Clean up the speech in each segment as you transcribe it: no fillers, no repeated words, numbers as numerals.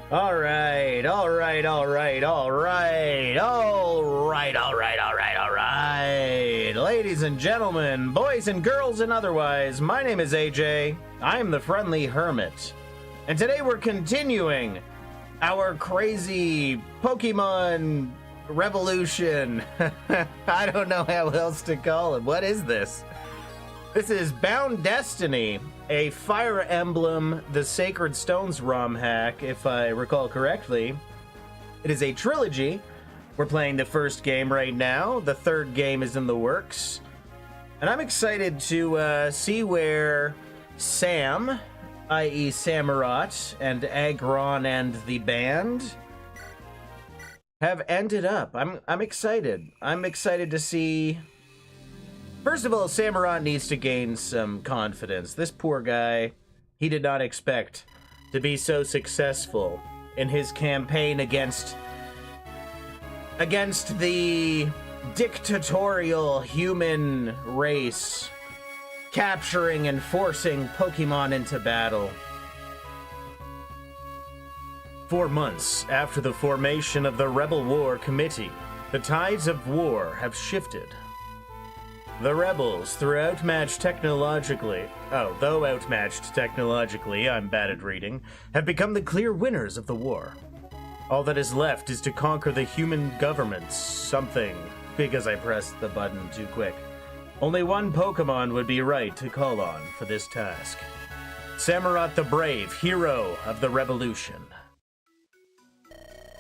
All right, all right, all right, all right, all right, all right, all right, all right. Ladies and gentlemen, boys and girls and otherwise, my name is AJ. I am the Friendly Hermit. And today we're continuing our crazy Pokemon revolution. I don't know how else to call it. What is this? This is Bound Destiny, a Fire Emblem, the Sacred Stones ROM hack, if I recall correctly. It is a trilogy. We're playing the first game right now. The third game is in the works. And I'm excited to see where Sam, i.e. Samurott, and Aggron and the band have ended up. I'm excited. I'm excited to see... First of all, Samurott needs to gain some confidence. This poor guy, he did not expect to be so successful in his campaign against the dictatorial human race, capturing and forcing Pokemon into battle. 4 months after the formation of the Rebel War Committee, the tides of war have shifted. The rebels, though outmatched technologically, I'm bad at reading, have become the clear winners of the war. All that is left is to conquer the human governments. Something, because I pressed the button too quick. Only one Pokemon would be right to call on for this task. Samurott the Brave, hero of the revolution.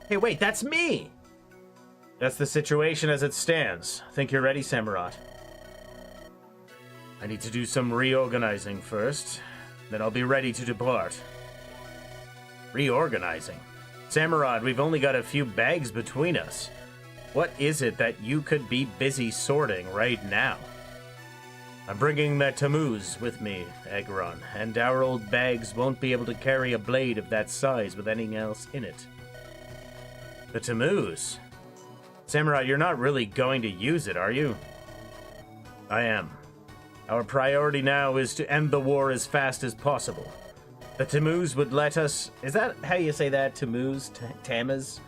Hey, wait, that's me! That's the situation as it stands. Think you're ready, Samurott? I need to do some reorganizing first, then I'll be ready to depart. Reorganizing? Samurott, we've only got a few bags between us. What is it that you could be busy sorting right now? I'm bringing that Tamuz with me, Aggron, and our old bags won't be able to carry a blade of that size with anything else in it. The Tamuz? Samurott, you're not really going to use it, are you? I am. Our priority now is to end the war as fast as possible. The Tamuz would let us... Is that how you say that? Tamuz? Tamaz?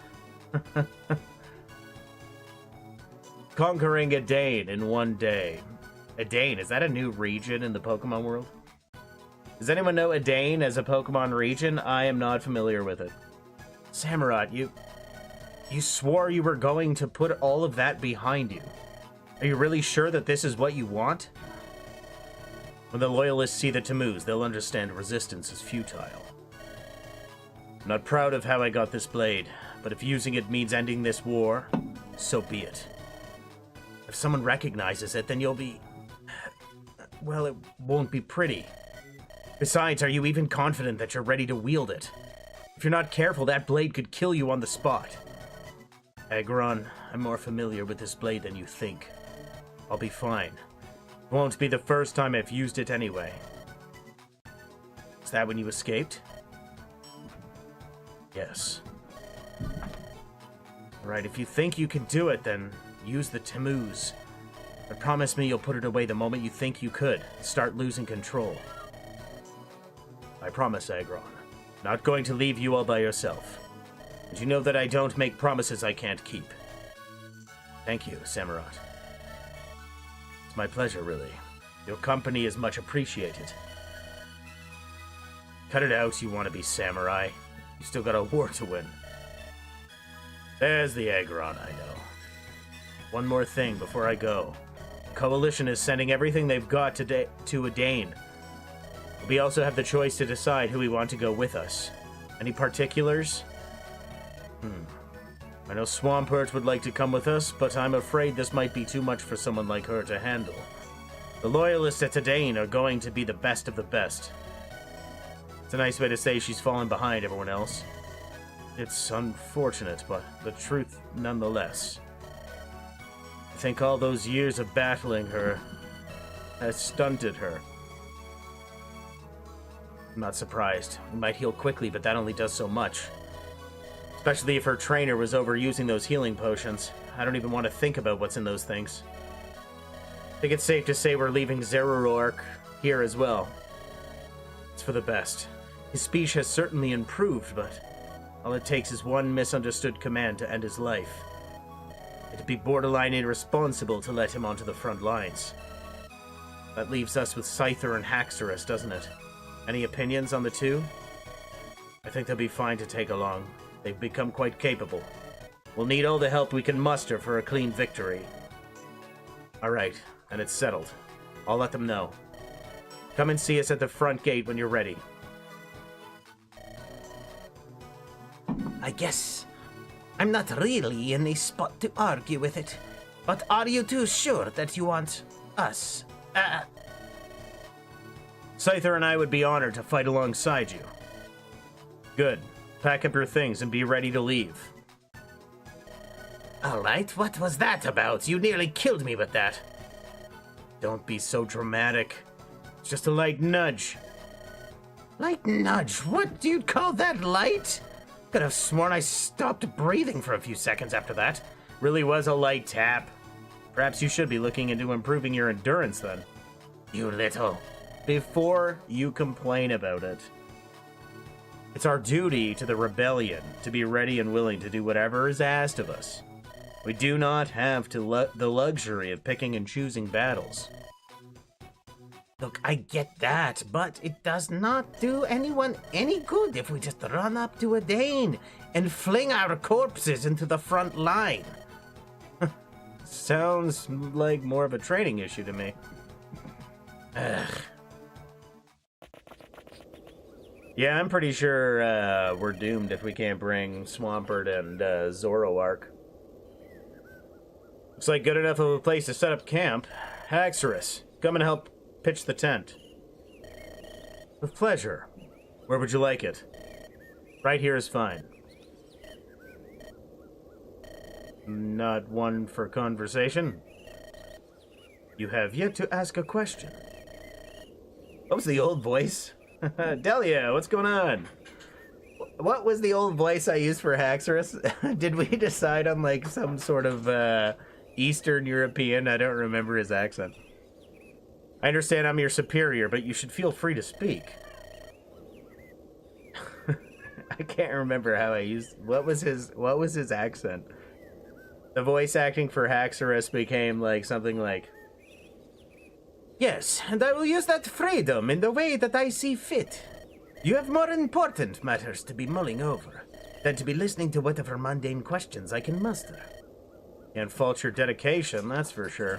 Conquering Edain in one day. Edain, is that a new region in the Pokemon world? Does anyone know Edain as a Pokemon region? I am not familiar with it. Samurott, you swore you were going to put all of that behind you. Are you really sure that this is what you want? When the Loyalists see the Tamuz, they'll understand resistance is futile. I'm not proud of how I got this blade, but if using it means ending this war, so be it. If someone recognizes it, then you'll be... well, it won't be pretty. Besides, are you even confident that you're ready to wield it? If you're not careful, that blade could kill you on the spot. Aggron, I'm more familiar with this blade than you think. I'll be fine. Won't be the first time I've used it anyway. Is that when you escaped? Yes. Alright, if you think you can do it, then use the Tamuz. But promise me you'll put it away the moment you think you could. Start losing control. I promise, Aggron. Not going to leave you all by yourself. And you know that I don't make promises I can't keep. Thank you, Samurott. It's my pleasure, really. Your company is much appreciated. Cut it out, you wannabe samurai. You still got a war to win. There's the Aggron I know. One more thing before I go. The Coalition is sending everything they've got today to Edain. We also have the choice to decide who we want to go with us. Any particulars? I know Swampert would like to come with us, but I'm afraid this might be too much for someone like her to handle. The Loyalists at Edain are going to be the best of the best. It's a nice way to say she's fallen behind everyone else. It's unfortunate, but the truth nonetheless. I think all those years of battling her has stunted her. I'm not surprised. We might heal quickly, but that only does so much. Especially if her trainer was overusing those healing potions. I don't even want to think about what's in those things. I think it's safe to say we're leaving Zerorark here as well. It's for the best. His speech has certainly improved, but All it takes is one misunderstood command to end his life. It'd be borderline irresponsible to let him onto the front lines. That leaves us with Scyther and Haxorus, doesn't it? Any opinions on the two? I think they'll be fine to take along. They've become quite capable. We'll need all the help we can muster for a clean victory. Alright, and it's settled. I'll let them know. Come and see us at the front gate when you're ready. I guess I'm not really in a spot to argue with it. But are you too sure that you want us? Scyther and I would be honored to fight alongside you. Good. Pack up your things and be ready to leave. Alright, what was that about? You nearly killed me with that. Don't be so dramatic. It's just a light nudge. Light nudge? What do you call that light? Could have sworn I stopped breathing for a few seconds after that. Really was a light tap. Perhaps you should be looking into improving your endurance then. You little... Before you complain about it. It's our duty to the rebellion to be ready and willing to do whatever is asked of us. We do not have the luxury of picking and choosing battles. Look, I get that, but it does not do anyone any good if we just run up to Edain and fling our corpses into the front line. Sounds like more of a training issue to me. Ugh. Yeah, I'm pretty sure we're doomed if we can't bring Swampert and Zoroark. Looks like good enough of a place to set up camp. Haxorus, come and help pitch the tent. With pleasure. Where would you like it? Right here is fine. Not one for conversation? You have yet to ask a question. What was the old voice? Delia, what's going on? What was the old voice I used for Haxorus? Did we decide on like some sort of Eastern European? I don't remember his accent. I understand I'm your superior, but you should feel free to speak. I can't remember how I used... What was his accent? The voice acting for Haxorus became like something like... Yes, and I will use that freedom in the way that I see fit. You have more important matters to be mulling over than to be listening to whatever mundane questions I can muster. Can't fault your dedication, that's for sure.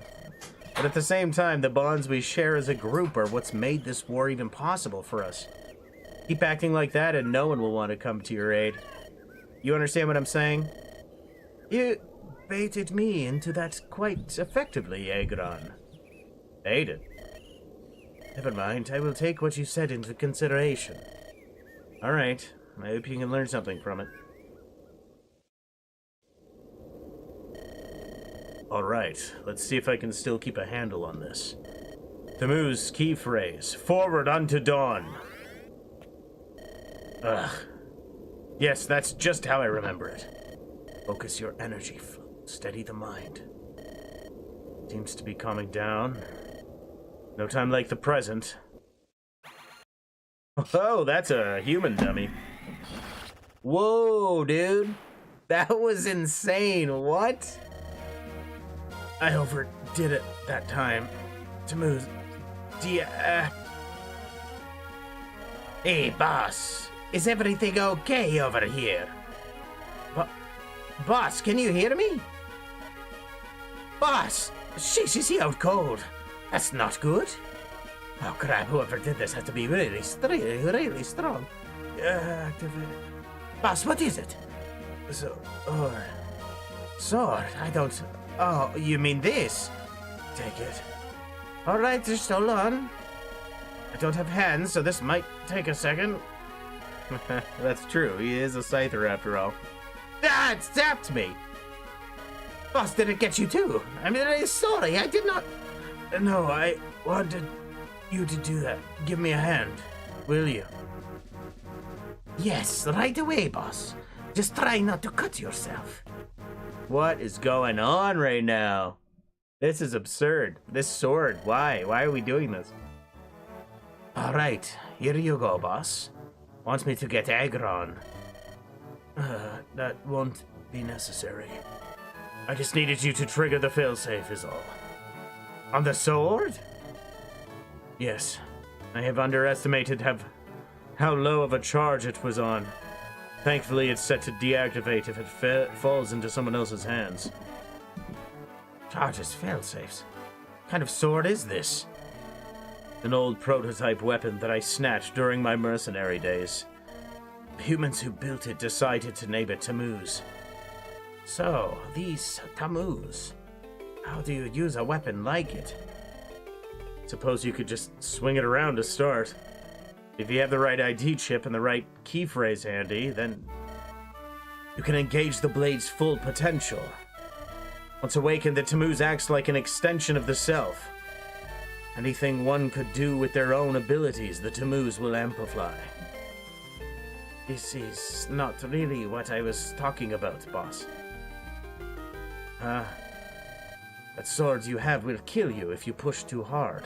But at the same time, the bonds we share as a group are what's made this war even possible for us. Keep acting like that and no one will want to come to your aid. You understand what I'm saying? You baited me into that quite effectively, Edain. Aided? Never mind, I will take what you said into consideration. Alright, I hope you can learn something from it. Alright, let's see if I can still keep a handle on this. Thamu's key phrase, forward unto dawn. Ugh. Yes, that's just how I remember it. Focus your energy flow, steady the mind. Seems to be calming down. No time like the present. Oh, that's a human dummy. Whoa, dude. That was insane. What? I overdid it that time. Thamu, Hey, boss. Is everything okay over here? Boss, can you hear me? Boss! Sheesh, is he out cold? That's not good. Oh crap, whoever did this had to be really strong. Activate. Boss, what is it? Sword, I don't... Oh, you mean this? Take it. Alright, just hold on. I don't have hands, so this might take a second. That's true, he is a Scyther after all. Ah, it zapped me! Boss, did it get you too? I mean, I'm sorry, I did not... No, I wanted you to do that. Give me a hand, will you? Yes, right away, boss. Just try not to cut yourself. What is going on right now? This is absurd. This sword, why? Why are we doing this? Alright, here you go, boss. Wants me to get Aggron. that won't be necessary. I just needed you to trigger the failsafe is all. On the sword? Yes. I have underestimated how low of a charge it was on. Thankfully, it's set to deactivate if it falls into someone else's hands. Charges failsafes? What kind of sword is this? An old prototype weapon that I snatched during my mercenary days. The humans who built it decided to name it Tammuz. So, these Tammuz, how do you use a weapon like it? Suppose you could just swing it around to start. If you have the right ID chip and the right key phrase handy, then you can engage the blade's full potential. Once awakened, the Tammuz acts like an extension of the self. Anything one could do with their own abilities, the Tammuz will amplify. This is not really what I was talking about, boss. That sword you have will kill you if you push too hard.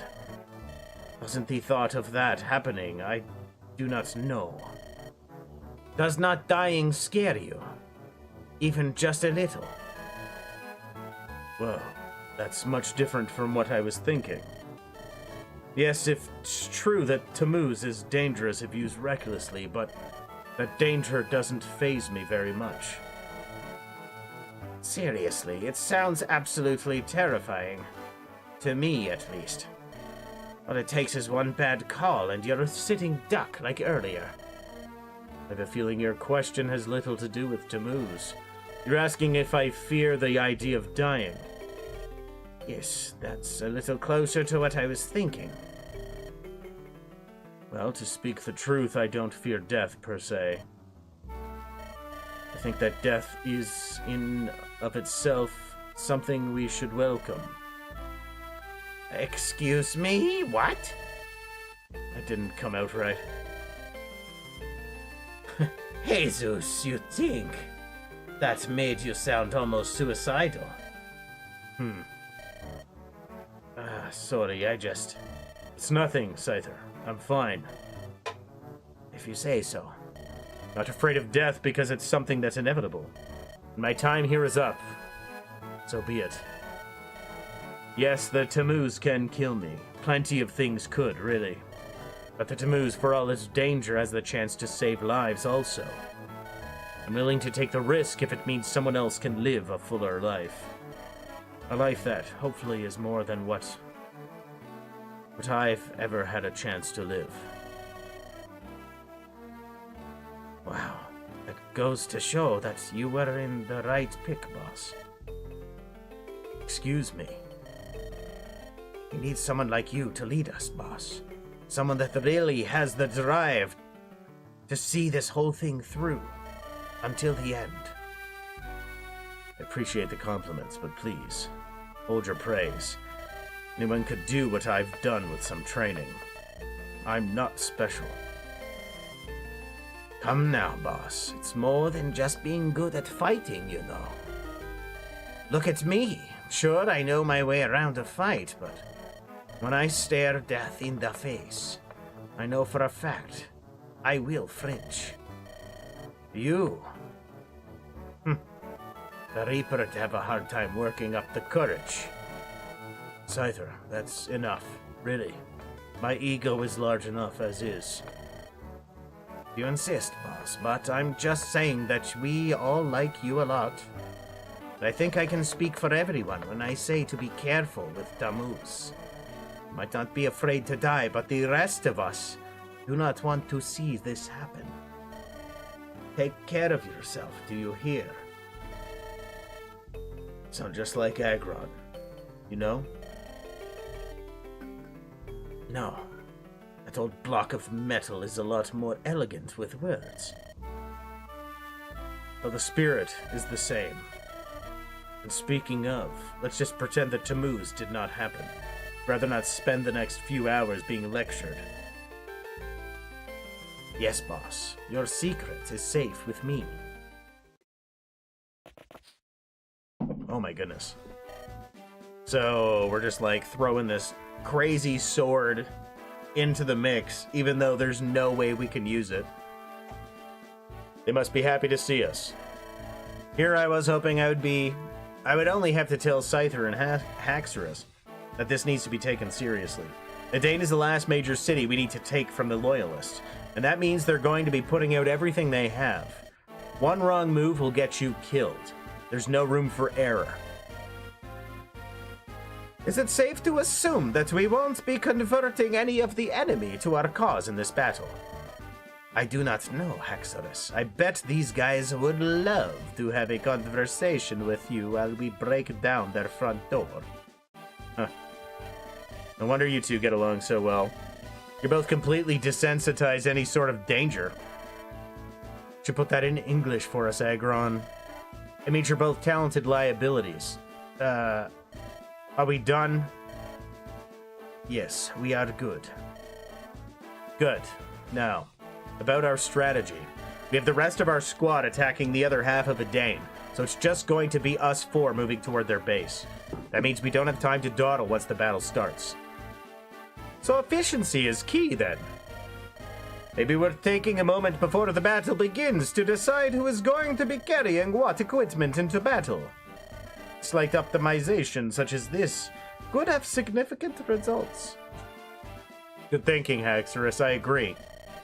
Wasn't the thought of that happening? I do not know. Does not dying scare you? Even just a little? Well, that's much different from what I was thinking. Yes, it's true that Tammuz is dangerous if used recklessly, but that danger doesn't faze me very much. Seriously, it sounds absolutely terrifying. To me, at least. All it takes is one bad call and you're a sitting duck like earlier. I have a feeling your question has little to do with Tammuz. You're asking if I fear the idea of dying. Yes, that's a little closer to what I was thinking. Well, to speak the truth, I don't fear death per se. I think that death is, in of itself, something we should welcome. Excuse me? What? That didn't come out right. Jesus, you think? That made you sound almost suicidal. Sorry, It's nothing, Scyther. I'm fine. If you say so. Not afraid of death because it's something that's inevitable. My time here is up. So be it. Yes, the Tammuz can kill me. Plenty of things could, really. But the Tammuz, for all its danger, has the chance to save lives also. I'm willing to take the risk if it means someone else can live a fuller life. A life that, hopefully, is more than what I've ever had a chance to live. Wow, that goes to show that you were in the right pick, boss. Excuse me. We need someone like you to lead us, boss. Someone that really has the drive to see this whole thing through until the end. I appreciate the compliments, but please, hold your praise. Anyone could do what I've done with some training. I'm not special. Come now, boss. It's more than just being good at fighting, you know. Look at me. Sure, I know my way around a fight, but when I stare death in the face, I know for a fact I will flinch. You? The Reaper'd have a hard time working up the courage. Scyther, that's enough, really. My ego is large enough as is. You insist, boss, but I'm just saying that we all like you a lot. I think I can speak for everyone when I say to be careful with Tammuz. You might not be afraid to die, but the rest of us do not want to see this happen. Take care of yourself, do you hear? Sound just like Agron, you know? No, that old block of metal is a lot more elegant with words. Well, the spirit is the same. And speaking of, let's just pretend that Tammuz did not happen. Rather not spend the next few hours being lectured. Yes, boss, your secret is safe with me. Oh my goodness. So, we're just like throwing this crazy sword into the mix, even though there's no way we can use it. They must be happy to see us. Here I was hoping I would only have to tell Scyther and Haxorus that this needs to be taken seriously. Edain is the last major city we need to take from the Loyalists, and that means they're going to be putting out everything they have. One wrong move will get you killed. There's no room for error. Is it safe to assume that we won't be converting any of the enemy to our cause in this battle? I do not know, Haxorus. I bet these guys would love to have a conversation with you while we break down their front door. Huh. No wonder you two get along so well. You're both completely desensitized to any sort of danger. Should put that in English for us, Agron. It means you're both talented liabilities. Are we done? Yes, we are good. Good. Now, about our strategy. We have the rest of our squad attacking the other half of Edain, so it's just going to be us four moving toward their base. That means we don't have time to dawdle once the battle starts. So efficiency is key, then. Maybe we're taking a moment before the battle begins to decide who is going to be carrying what equipment into battle. Slight optimization such as this could have significant results. Good thinking, Haxorus, I agree.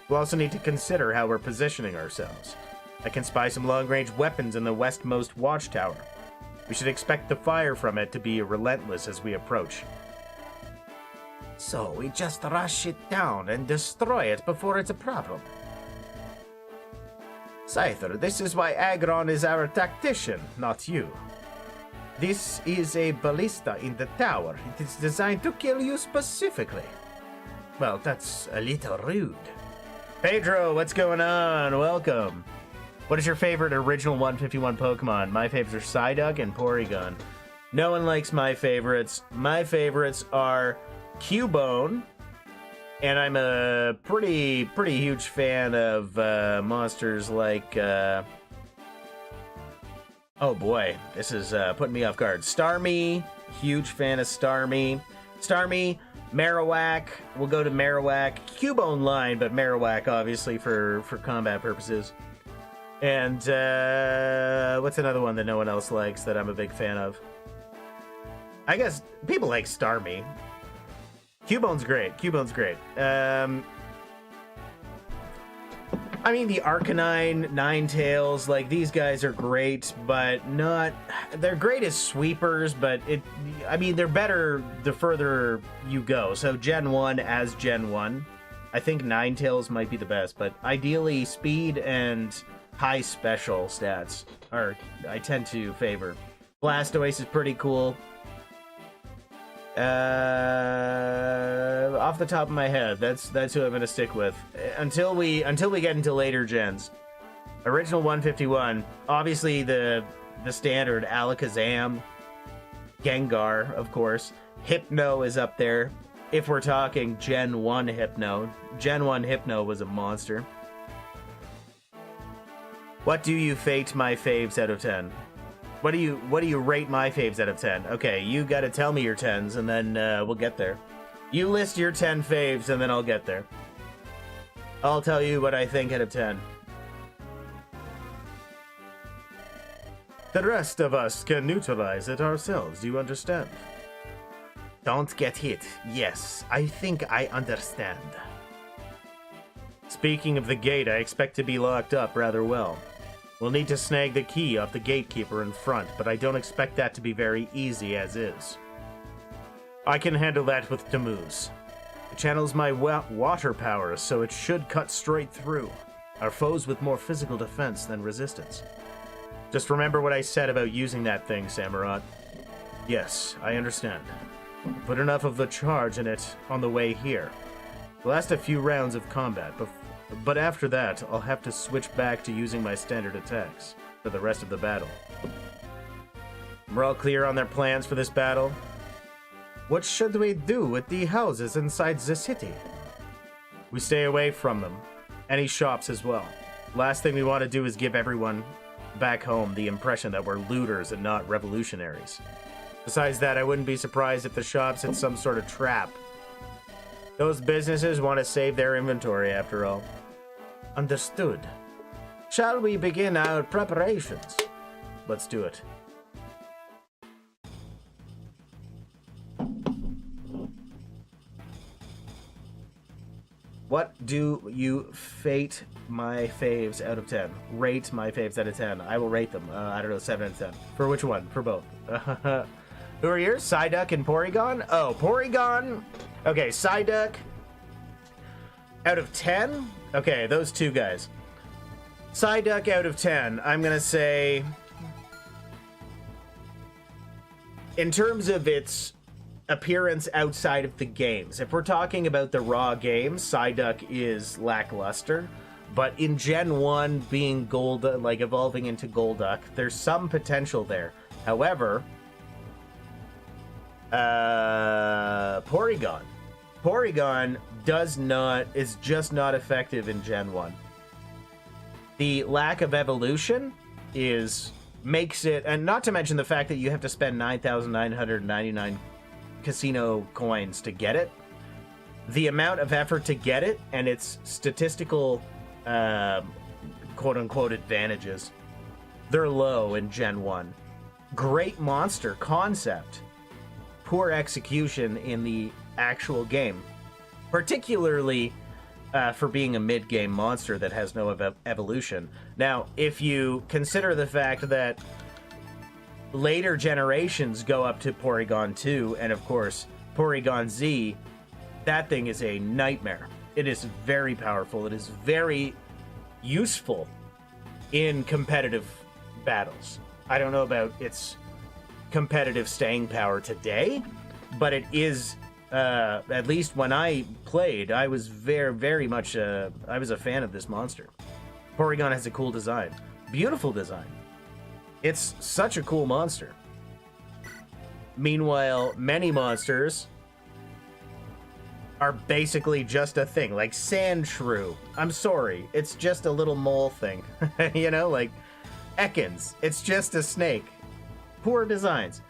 We'll also need to consider how we're positioning ourselves. I can spy some long-range weapons in the westmost watchtower. We should expect the fire from it to be relentless as we approach. So we just rush it down and destroy it before it's a problem. Scyther, this is why Agron is our tactician, not you. This is a ballista in the tower. It is designed to kill you specifically. Well, that's a little rude. Pedro, what's going on? Welcome. What is your favorite original 151 Pokemon? My favorites are Psyduck and Porygon. No one likes my favorites. My favorites are Cubone, and I'm a pretty huge fan of monsters like oh boy, this is putting me off guard. Starmie, huge fan of Starmie. Marowak, we'll go to Marowak. Cubone line, but Marowak obviously for combat purposes. And what's another one that no one else likes that I'm a big fan of? I guess people like Starmie. Cubone's great. I mean, the Arcanine, Ninetales, like, these guys are great, but not... They're great as sweepers, but they're better the further you go. So Gen 1 as Gen 1. I think Ninetales might be the best, but ideally speed and high special stats are I tend to favor. Blastoise is pretty cool. Off the top of my head, that's who I'm gonna stick with until we get into later gens. Original 151, obviously the standard Alakazam, Gengar, of course. Hypno is up there. If we're talking Gen 1 Hypno, Gen 1 Hypno was a monster. What do you fate my faves out of 10? What do you rate my faves out of 10? Okay, you gotta tell me your 10s, and then we'll get there. You list your 10 faves, and then I'll get there. I'll tell you what I think out of 10. The rest of us can neutralize it ourselves, do you understand? Don't get hit. Yes, I think I understand. Speaking of the gate, I expect to be locked up rather well. We'll need to snag the key off the gatekeeper in front, but I don't expect that to be very easy as is. I can handle that with Damuse. It channels my water powers, so it should cut straight through. Our foes with more physical defense than resistance. Just remember what I said about using that thing, Samurott. Yes, I understand. Put enough of the charge in it on the way here. It'll last a few rounds of combat, but after that, I'll have to switch back to using my standard attacks for the rest of the battle. We're all clear on their plans for this battle. What should we do with the houses inside the city? We stay away from them. Any shops as well. Last thing we want to do is give everyone back home the impression that we're looters and not revolutionaries. Besides that, I wouldn't be surprised if the shops had some sort of trap. Those businesses want to save their inventory, after all. Understood. Shall we begin our preparations? Let's do it. What do you fate my faves out of 10? Rate my faves out of 10. I will rate them. I don't know, 7 out of 10. For which one? For both. Who are yours? Psyduck and Porygon? Oh, Porygon. Okay, Psyduck. Out of 10? Okay, those two guys. Psyduck out of 10. I'm going to say, in terms of its appearance outside of the games, if we're talking about the raw games, Psyduck is lackluster. But in Gen 1, being Gold, like evolving into Golduck, there's some potential there. However, Porygon is just not effective in Gen 1. The lack of evolution makes it, and not to mention the fact that you have to spend 9,999 casino coins to get it. The amount of effort to get it and its statistical quote-unquote advantages, they're low in Gen 1. Great monster concept, poor execution in the actual game, particularly for being a mid-game monster that has no evolution. Now, if you consider the fact that later generations go up to Porygon 2, and of course, Porygon Z, that thing is a nightmare. It is very powerful. It is very useful in competitive battles. I don't know about its competitive staying power today, but it is, at least when I played, I was very much, I was a fan of this monster. Porygon has a cool design. Beautiful design. It's such a cool monster. Meanwhile, many monsters are basically just a thing, like Sandshrew. I'm sorry, it's just a little mole thing. You know, like Ekans, it's just a snake. Poor designs.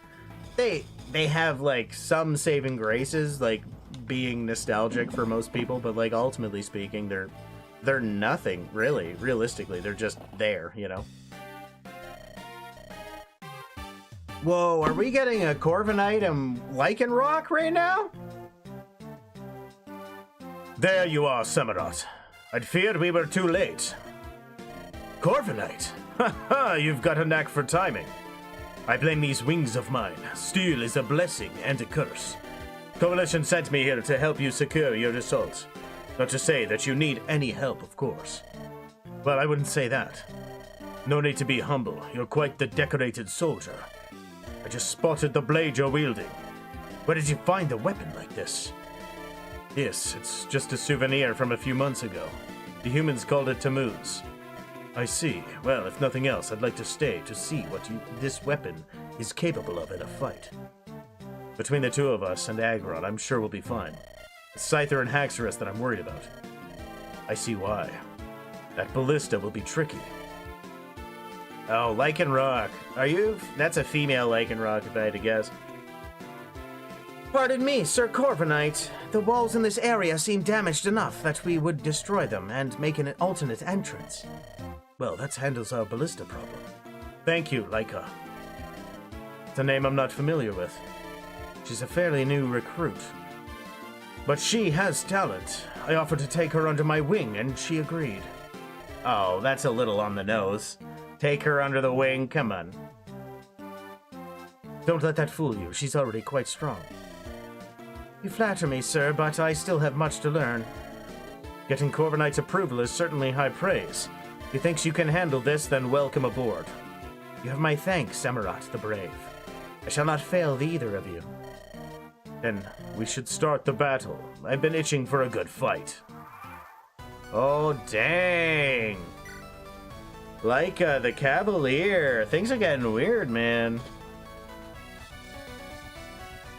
They have like some saving graces, like being nostalgic for most people, but like ultimately speaking, they're nothing really. Realistically, they're just there, you know. Whoa, are we getting a Corviknight and Lycanroc right now? There you are, Samurott. I'd feared we were too late. Corviknight? Ha ha, you've got a knack for timing. I blame these wings of mine. Steel is a blessing and a curse. Coalition sent me here to help you secure your assault. Not to say that you need any help, of course. Well, I wouldn't say that. No need to be humble. You're quite the decorated soldier. I just spotted the blade you're wielding. Where did you find a weapon like this? Yes, it's just a souvenir from a few months ago. The humans called it Tammuz. I see. Well, if nothing else, I'd like to stay to see what this weapon is capable of in a fight. Between the two of us and Aggron, I'm sure we'll be fine. It's Scyther and Haxorus that I'm worried about. I see why. That ballista will be tricky. Oh, Lycanroc. Are you? That's a female Lycanroc, if I had to guess. Pardon me, Sir Corviknight. The walls in this area seem damaged enough that we would destroy them and make an alternate entrance. Well, that handles our ballista problem. Thank you, Lyca. It's a name I'm not familiar with. She's a fairly new recruit. But she has talent. I offered to take her under my wing, and she agreed. Oh, that's a little on the nose. Take her under the wing, come on. Don't let that fool you. She's already quite strong. You flatter me, sir, but I still have much to learn. Getting Corviknight's approval is certainly high praise. If he thinks you can handle this, then welcome aboard. You have my thanks, Samurott the Brave. I shall not fail either of you. Then we should start the battle. I've been itching for a good fight. Oh, dang. Lyca the Cavalier. Things are getting weird, man.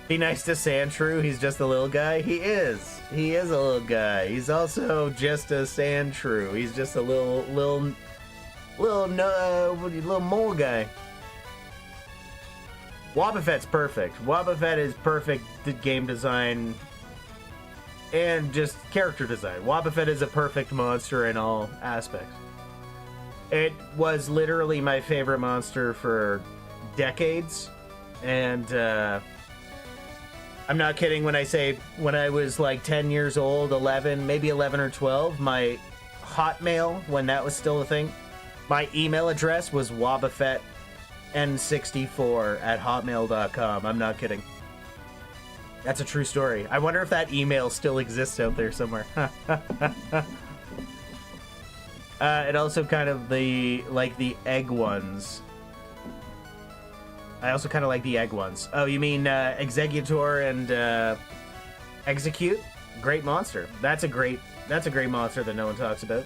Be nice to Sandshrew. He's just a little guy. He is. He is a little guy. He's also just a Sandshrew. He's just a little mole guy. Wobbuffet's perfect. Wobbuffet is perfect game design and just character design. Wobbuffet is a perfect monster in all aspects. It was literally my favorite monster for decades, and I'm not kidding when I say when I was like 10 years old, 11, maybe 11 or 12, my Hotmail, when that was still a thing, my email address was wobbuffettn64@hotmail.com. I'm not kidding. That's a true story. I wonder if that email still exists out there somewhere. It also kind of the egg ones. I also kind of like the egg ones. Oh, you mean Executor and Execute? Great monster. That's a great monster that no one talks about.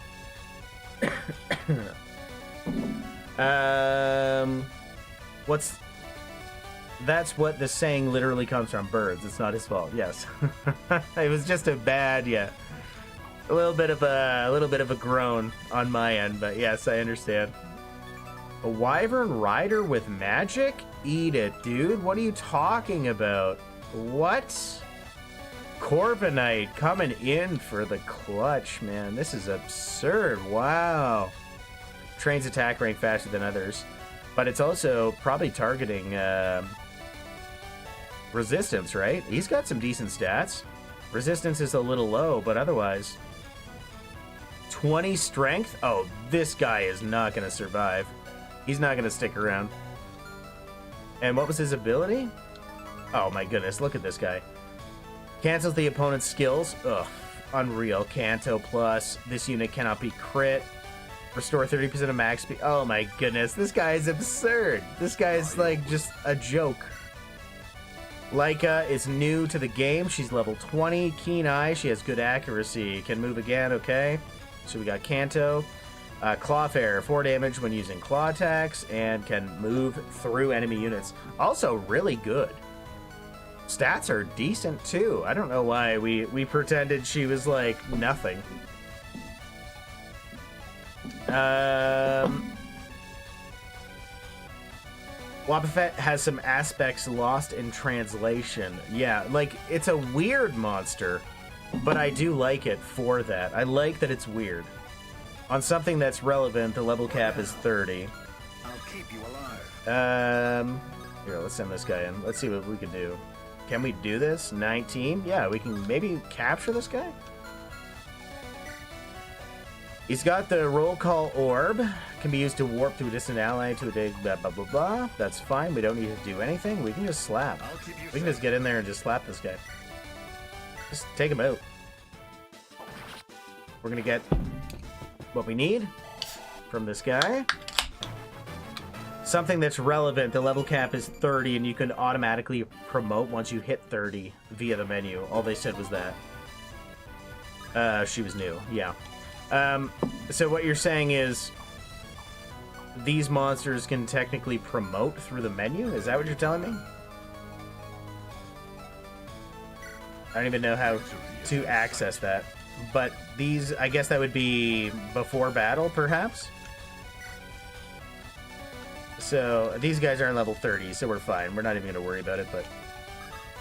That's what the saying literally comes from. Birds. It's not his fault. Yes. It was just a bad, yeah. A little bit of a groan on my end, but yes, I understand. A wyvern rider with magic? Eat it, dude. What are you talking about? What? Corviknight coming in for the clutch, man. This is absurd. Wow. Train's attack rank faster than others, but it's also probably targeting resistance, right? He's got some decent stats. Resistance is a little low, but otherwise 20 strength. Oh, this guy is not going to survive. He's not going to stick around. And what was his ability? Oh my goodness, look at this guy. Cancels the opponent's skills. Ugh, unreal. Canto plus. This unit cannot be crit. Restore 30% of max speed. Oh my goodness, this guy is absurd. This guy is like just a joke. Leica is new to the game. She's level 20. Keen Eye. She has good accuracy. Can move again, okay. So we got Canto. Clawfare, 4 damage when using claw attacks, and can move through enemy units. Also really good. Stats are decent too. I don't know why we pretended she was like nothing. Wobbuffet has some aspects lost in translation. Yeah, like it's a weird monster, but I do like it for that. I like that it's weird. On something that's relevant, the level cap is 30. I'll keep you alive. Here, let's send this guy in. Let's see what we can do. Can we do this? 19? Yeah, we can maybe capture this guy. He's got the roll call orb. Can be used to warp to a distant ally to a dig, blah, blah, blah, blah. That's fine. We don't need to do anything. We can just slap. We can just get in there and just slap this guy. Just take him out. We're going to get what we need from this guy. Something that's relevant. The level cap is 30, and you can automatically promote once you hit 30 via the menu. All they said was that. She was new. Yeah. So what you're saying is these monsters can technically promote through the menu? Is that what you're telling me? I don't even know how to access that. But these, I guess that would be before battle, perhaps? So these guys are on level 30, so we're fine. We're not even going to worry about it, but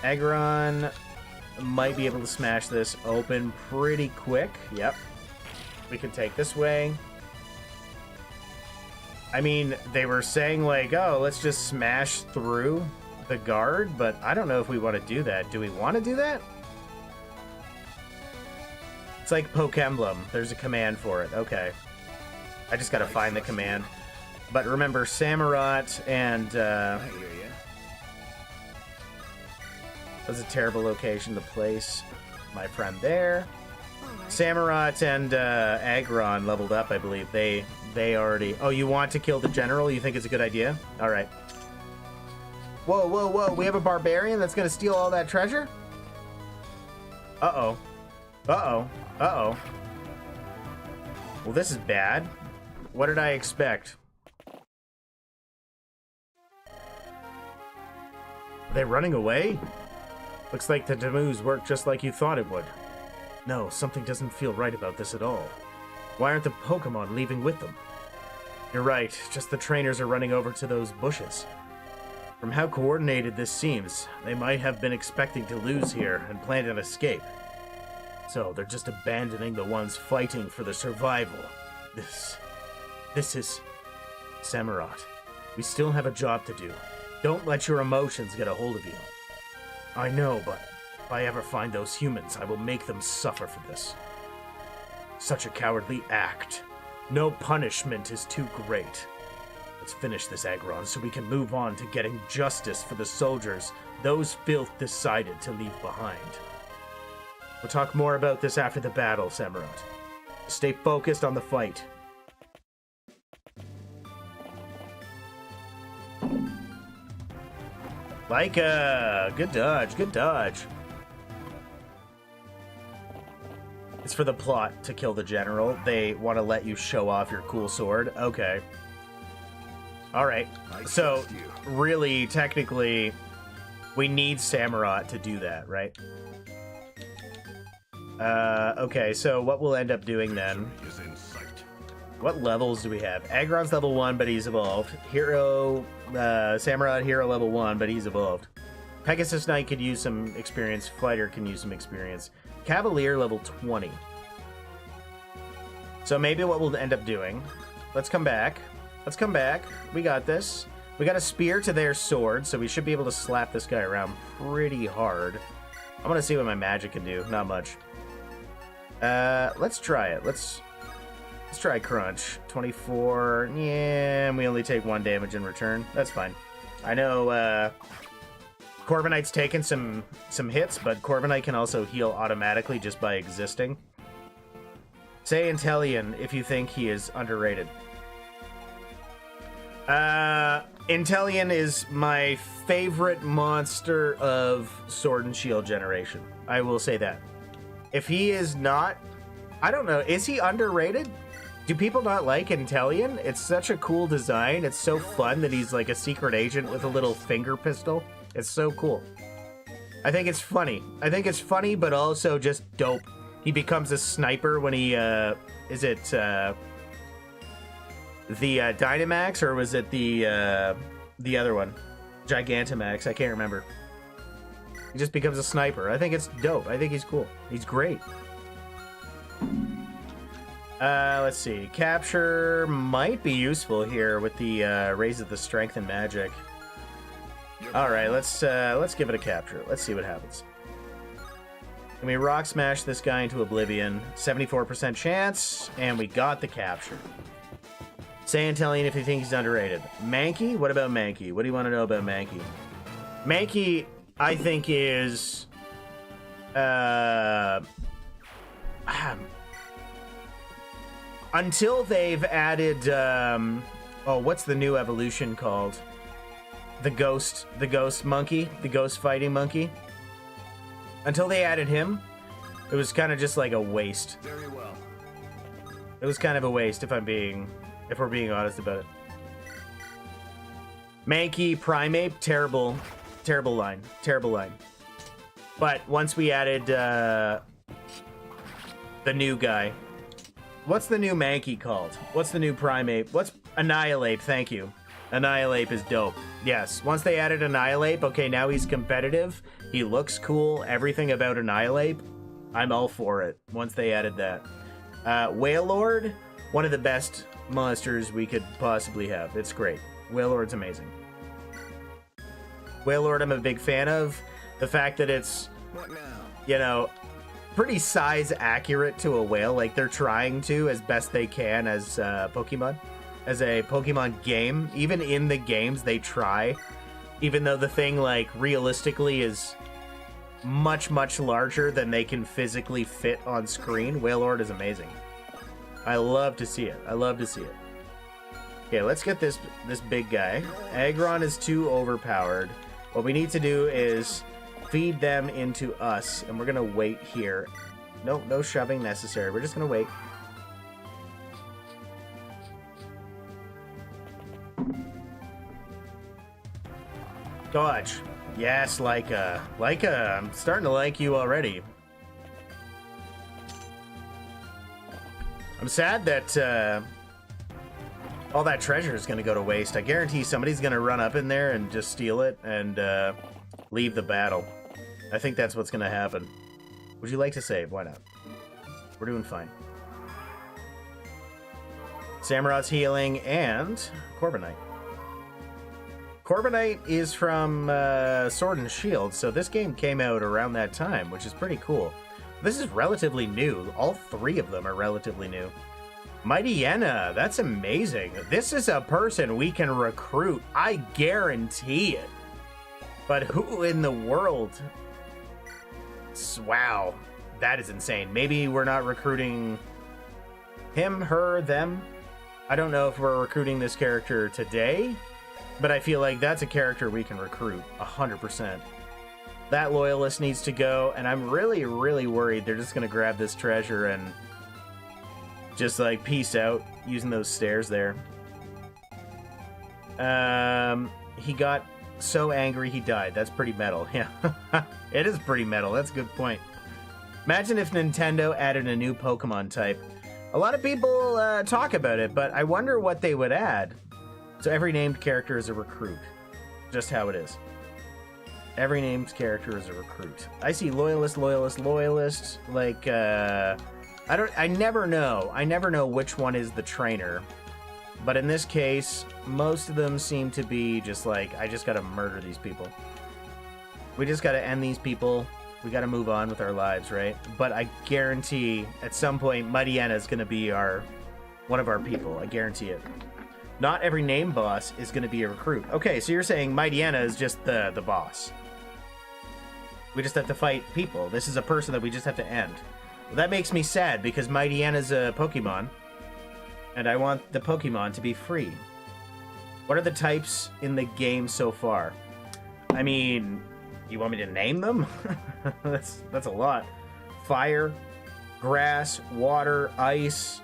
Aggron might be able to smash this open pretty quick. Yep. We can take this way. I mean, they were saying like, oh, let's just smash through the guard, but I don't know if we want to do that. Do we want to do that? It's like Pokémon Emblem. There's a command for it. Okay. I just gotta find the command. But remember, Samurott and... That was a terrible location to place my friend there. Samurott and Aggron leveled up, I believe. They already... Oh, you want to kill the general? You think it's a good idea? Alright. Whoa, whoa, whoa. We have a barbarian that's gonna steal all that treasure? Uh-oh. Uh-oh. Uh-oh. Well, this is bad. What did I expect? Are they running away? Looks like the Demus worked just like you thought it would. No, something doesn't feel right about this at all. Why aren't the Pokemon leaving with them? You're right, just the trainers are running over to those bushes. From how coordinated this seems, they might have been expecting to lose here and planned an escape. So they're just abandoning the ones fighting for the survival. This is... Samurott. We still have a job to do. Don't let your emotions get a hold of you. I know, but if I ever find those humans, I will make them suffer for this. Such a cowardly act. No punishment is too great. Let's finish this, Agron, so we can move on to getting justice for the soldiers those filth decided to leave behind. We'll talk more about this after the battle, Samurott. Stay focused on the fight. Laika! Good dodge, good dodge. It's for the plot to kill the general. They want to let you show off your cool sword. Okay. Alright. So, really, technically, we need Samurott to do that, right? Okay, so what we'll end up doing then... What levels do we have? Agron's level 1, but he's evolved. Hero... Samurott Hero level 1, but he's evolved. Pegasus Knight could use some experience. Fighter can use some experience. Cavalier level 20. So maybe what we'll end up doing... Let's come back. Let's come back. We got this. We got a spear to their sword, so we should be able to slap this guy around pretty hard. I'm gonna see what my magic can do. Not much. Let's try it. Let's try Crunch. 24. Yeah, and we only take 1 damage in return. That's fine. I know, Corviknight's taken some hits, but Corviknight can also heal automatically just by existing. Say Intellion if you think he is underrated. Intellion is my favorite monster of Sword and Shield generation. I will say that. If he is not... I don't know. Is he underrated? Do people not like Intellion? It's such a cool design. It's so fun that he's like a secret agent with a little finger pistol. It's so cool. I think it's funny. I think it's funny, but also just dope. He becomes a sniper when he, is it, the Dynamax, or was it the other one? Gigantamax, I can't remember. He just becomes a sniper. I think it's dope. I think he's cool. He's great. Let's see. Capture might be useful here with the raise of the strength and magic. All right, let's give it a capture. Let's see what happens. Can we rock smash this guy into oblivion? 74% chance, and we got the capture. Say Intellion if you think he's underrated. Mankey? What about Mankey? What do you want to know about Mankey? Mankey, I think, is... until they've added... oh, what's the new evolution called? The ghost monkey? The ghost fighting monkey? Until they added him, it was kind of just like a waste. Very well. It was kind of a waste if we're being honest about it. Mankey, Primeape, terrible line. But once we added the new guy, what's the new Mankey called? What's the new Primeape? What's Annihilate? Thank you. Annihilate is dope. Yes, once they added Annihilate, okay, now he's competitive. He looks cool. Everything about Annihilate, I'm all for it. Once they added that. Wailord, one of the best monsters we could possibly have. It's great. Wailord's amazing. Wailord I'm a big fan of. The fact that it's, you know, pretty size accurate to a whale. Like, they're trying to as best they can as Pokemon. As a Pokemon game. Even in the games, they try. Even though the thing, like, realistically is much, much larger than they can physically fit on screen. Wailord is amazing. I love to see it. I love to see it. Okay, let's get this big guy. Aggron is too overpowered. What we need to do is feed them into us, and we're gonna wait here. No shoving necessary. We're just gonna wait. Dodge. Yes, Laika. Laika, I'm starting to like you already. I'm sad that all that treasure is going to go to waste. I guarantee somebody's going to run up in there and just steal it and leave the battle. I think that's what's going to happen. Would you like to save? Why not? We're doing fine. Samurot's healing, and Corbinite. Corbinite is from Sword and Shield, so this game came out around that time, which is pretty cool. This is relatively new. All three of them are relatively new. Mighty Yenna, that's amazing. This is a person we can recruit, I guarantee it. But who in the world? Wow, that is insane. Maybe we're not recruiting him, her, them. I don't know if we're recruiting this character today, but I feel like that's a character we can recruit 100%. That loyalist needs to go, and I'm really, really worried they're just going to grab this treasure and just like peace out using those stairs there. He got so angry he died. That's pretty metal. Yeah, it is pretty metal. That's a good point. Imagine if Nintendo added a new Pokemon type. A lot of people talk about it, but I wonder what they would add. So every named character is a recruit. Just how it is. Every named character is a recruit. I see loyalist, loyalist, loyalist. Like, I never know. I never know which one is the trainer. But in this case, most of them seem to be just like, I just gotta murder these people. We just gotta end these people. We gotta move on with our lives, right? But I guarantee at some point, Mighty Yenna is gonna be one of our people. I guarantee it. Not every name boss is gonna be a recruit. Okay, so you're saying Mighty Yenna is just the boss. We just have to fight people. This is a person that we just have to end. Well, that makes me sad because Mighty Yenna's a Pokemon. And I want the Pokemon to be free. What are the types in the game so far? I mean, you want me to name them? that's a lot. Fire, grass, water, ice,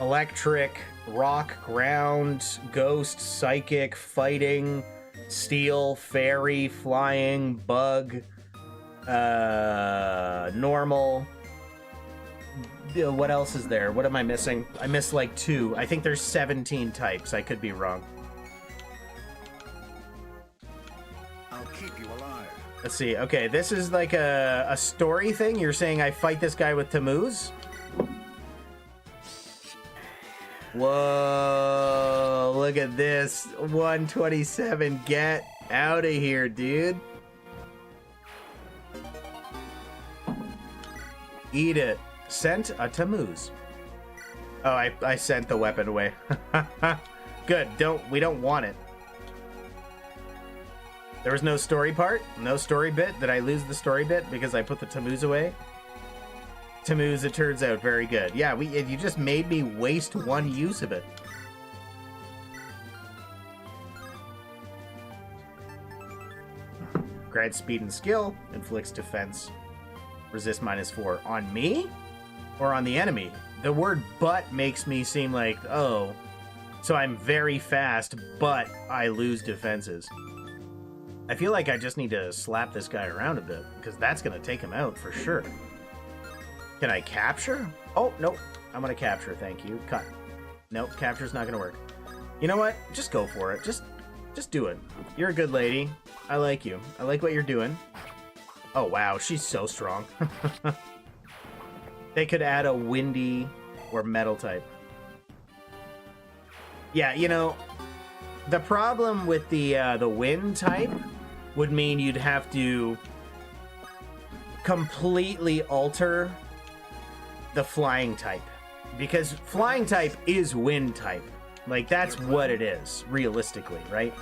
electric, rock, ground, ghost, psychic, fighting, steel, fairy, flying, bug, normal. What else is there? What am I missing? I missed like 2. I think there's 17 types. I could be wrong. I'll keep you alive. Let's see. Okay, this is like a story thing. You're saying I fight this guy with Tammuz? Whoa, look at this. 127. Get out of here, dude. Eat it. Sent a Tammuz. Oh, I sent the weapon away. Good. We don't want it. There was no story part? No story bit? Did I lose the story bit because I put the Tammuz away? Tammuz, it turns out, very good. Yeah, you just made me waste one use of it. Grant speed and skill. Inflicts defense. Resist -4. On me? Or on the enemy? The word but makes me seem like, oh, so I'm very fast, but I lose defenses. I feel like I just need to slap this guy around a bit, because that's going to take him out for sure. Can I capture? Oh, nope. I'm going to capture, thank you. Cut. Nope, capture's not going to work. You know what? Just go for it. Just do it. You're a good lady. I like you. I like what you're doing. Oh, wow. She's so strong. They could add a windy or metal type. Yeah, you know, the problem with the wind type would mean you'd have to completely alter the flying type. Because flying type is wind type. Like, that's what it is, realistically, right?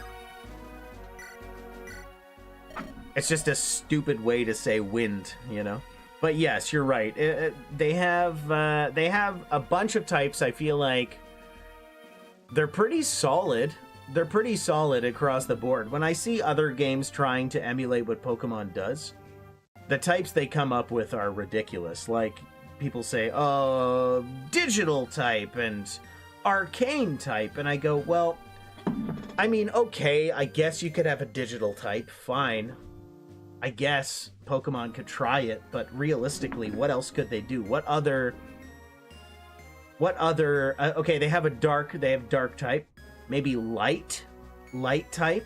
It's just a stupid way to say wind, you know? But yes, you're right. They have a bunch of types. I feel like they're pretty solid. They're pretty solid across the board. When I see other games trying to emulate what Pokemon does, the types they come up with are ridiculous. Like, people say, oh, digital type and arcane type. And I go, well, I mean, okay, I guess you could have a digital type. Fine. I guess Pokemon could try it, but realistically, what else could they do? What other okay, they have dark type, maybe light type,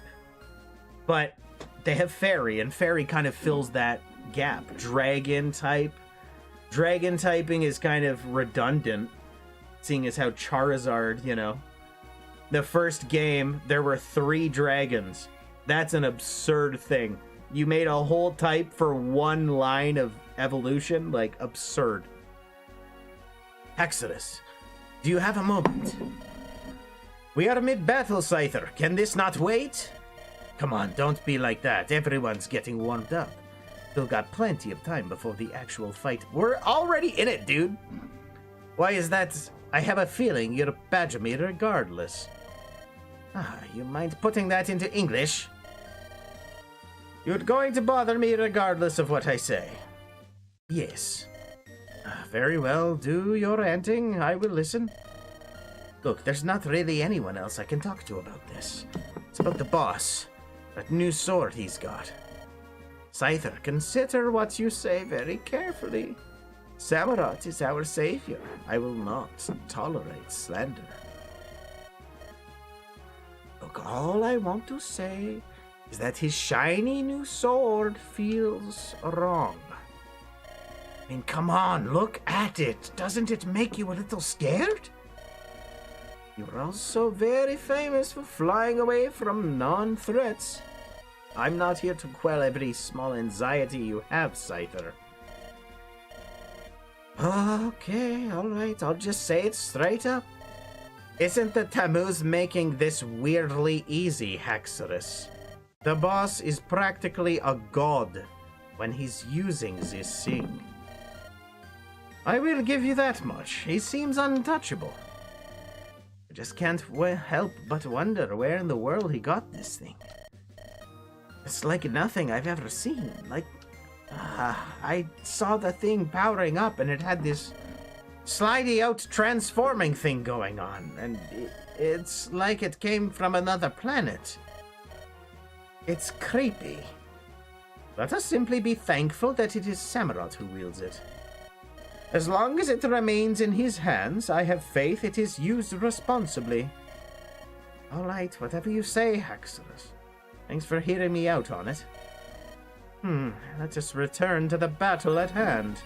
but they have fairy, and fairy kind of fills that gap. Dragon typing is kind of redundant. seeing as how Charizard, you know, the first game, there were 3 dragons. That's an absurd thing. You made a whole type for 1 line of evolution? Like, absurd. Exodus, do you have a moment? We are mid-battle, Scyther. Can this not wait? Come on, don't be like that. Everyone's getting warmed up. Still got plenty of time before the actual fight. We're already in it, dude. Why is that? I have a feeling you'll badger me regardless. You mind putting that into English? You're going to bother me regardless of what I say. Yes. Very well, do your ranting. I will listen. Look, there's not really anyone else I can talk to about this. It's about the boss. That new sword he's got. Scyther, consider what you say very carefully. Samurott is our savior. I will not tolerate slander. Look, all I want to say is that his shiny new sword feels wrong. I mean, come on, look at it. Doesn't it make you a little scared? You're also very famous for flying away from non-threats. I'm not here to quell every small anxiety you have, Scyther. Okay, alright, I'll just say it straight up. Isn't the Tammuz making this weirdly easy, Haxorus? The boss is practically a god when he's using this thing. I will give you that much. He seems untouchable. I just can't help but wonder where in the world he got this thing. It's like nothing I've ever seen. Like, I saw the thing powering up and it had this slidey out transforming thing going on. And it's like it came from another planet. It's creepy. Let us simply be thankful that it is Samurott who wields it. As long as it remains in his hands, I have faith it is used responsibly. Alright, whatever you say, Haxorus. Thanks for hearing me out on it. Let us return to the battle at hand.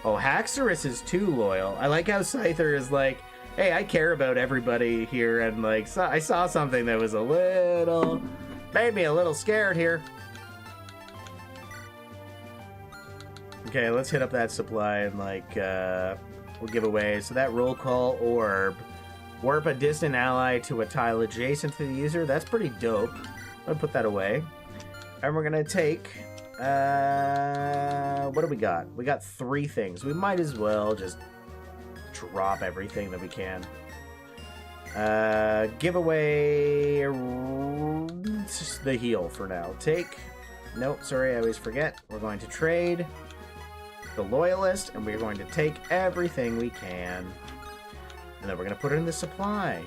Oh, Haxorus is too loyal. I like how Scyther is like, hey, I care about everybody here, and like, I saw something that was a little... made me a little scared here. Okay, let's hit up that supply and like, we'll give away. So that roll call orb. Warp a distant ally to a tile adjacent to the user. That's pretty dope. I'll put that away. And we're gonna take, what do we got? We got 3 things. We might as well just drop everything that we can. Give away the heal for now. Take, nope, sorry, I always forget. We're going to trade the loyalist, and we're going to take everything we can. And then we're going to put it in the supply.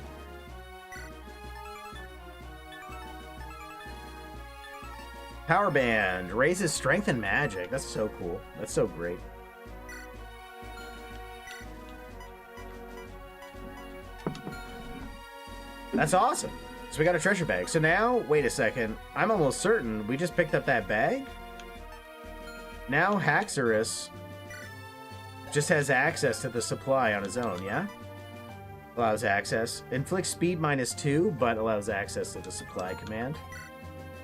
Power Band raises strength and magic. That's so cool. That's so great. That's awesome. So we got a treasure bag. So now, wait a second. I'm almost certain we just picked up that bag. Now Haxorus just has access to the supply on his own, yeah? Allows access. Inflicts speed -2, but allows access to the supply command.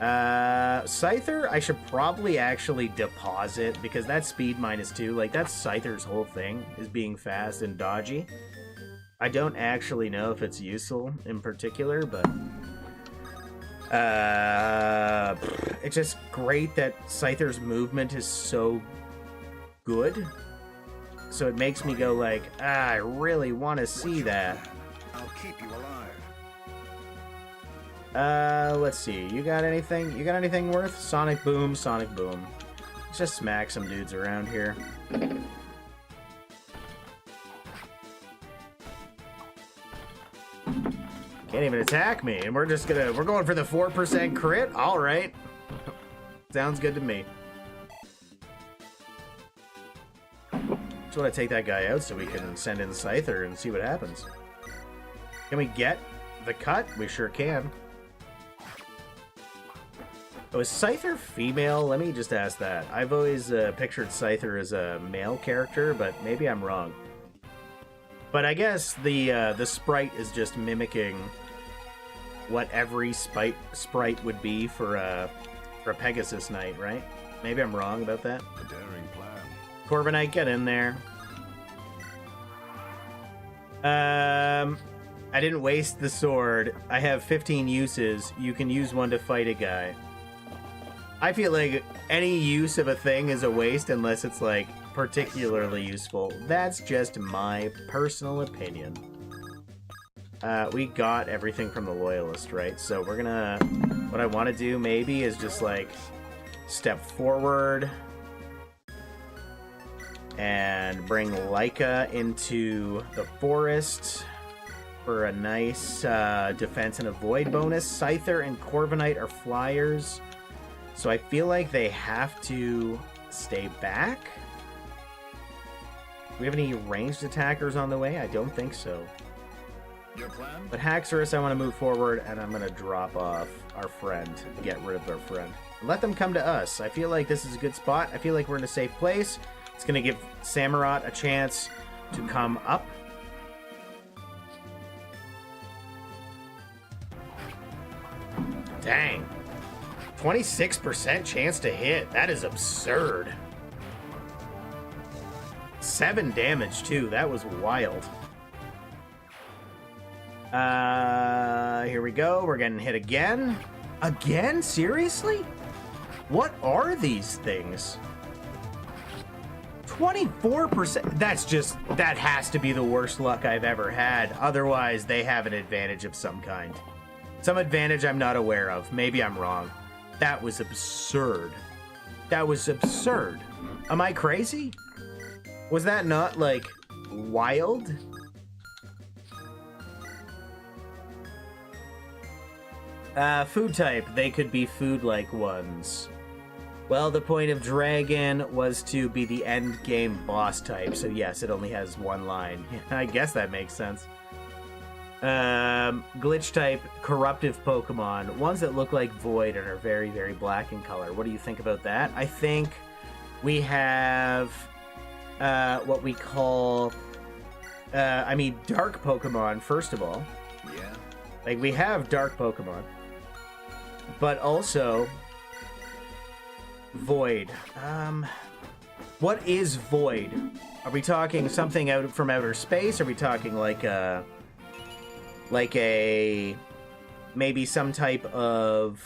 Scyther, I should probably actually deposit, because that's speed -2. Like, that's Scyther's whole thing, is being fast and dodgy. I don't actually know if it's useful in particular, but... it's just great that Scyther's movement is so good. So it makes me go like, I really want to see that. I'll keep you alive. Let's see. You got anything? You got anything worth? Sonic Boom, Sonic Boom. Let's just smack some dudes around here. Can't even attack me, and we're going for the 4% crit? Alright. Sounds good to me. Just want to take that guy out so we can send in Scyther and see what happens. Can we get the cut? We sure can. Oh, is Scyther female? Let me just ask that. I've always pictured Scyther as a male character, but maybe I'm wrong. But I guess the sprite is just mimicking what every sprite would be for a Pegasus Knight, right? Maybe I'm wrong about that. A daring plan. Corviknight, get in there. I didn't waste the sword. I have 15 uses. You can use one to fight a guy. I feel like any use of a thing is a waste unless it's like particularly useful. That's just my personal opinion. We got everything from the Loyalist, right? So we're gonna... What I want to do maybe is just like step forward and bring Leica into the forest for a nice defense and avoid bonus. Scyther and Corviknight are flyers, so I feel like they have to stay back. Do we have any ranged attackers on the way? I don't think so. Your plan? But Haxorus, I want to move forward, and I'm going to drop off our friend, get rid of our friend. Let them come to us. I feel like this is a good spot. I feel like we're in a safe place. It's going to give Samurott a chance to come up. Dang. 26% chance to hit. That is absurd. 7 damage, too. That was wild. Here we go. We're getting hit again. Again? Seriously? What are these things? 24%. That has to be the worst luck I've ever had. Otherwise, they have an advantage of some kind. Some advantage I'm not aware of. Maybe I'm wrong. That was absurd. That was absurd. Am I crazy? Was that not, like, wild? Food type. They could be food-like ones. Well, the point of Dragon was to be the end game boss type, so yes, it only has one line. I guess that makes sense. Glitch type, corruptive Pokemon. Ones that look like Void and are very, very black in color. What do you think about that? I think we have what we call... dark Pokemon, first of all. Yeah. Like, we have dark Pokemon. But also... Void. What is Void? Are we talking something out from outer space? Are we talking like a maybe some type of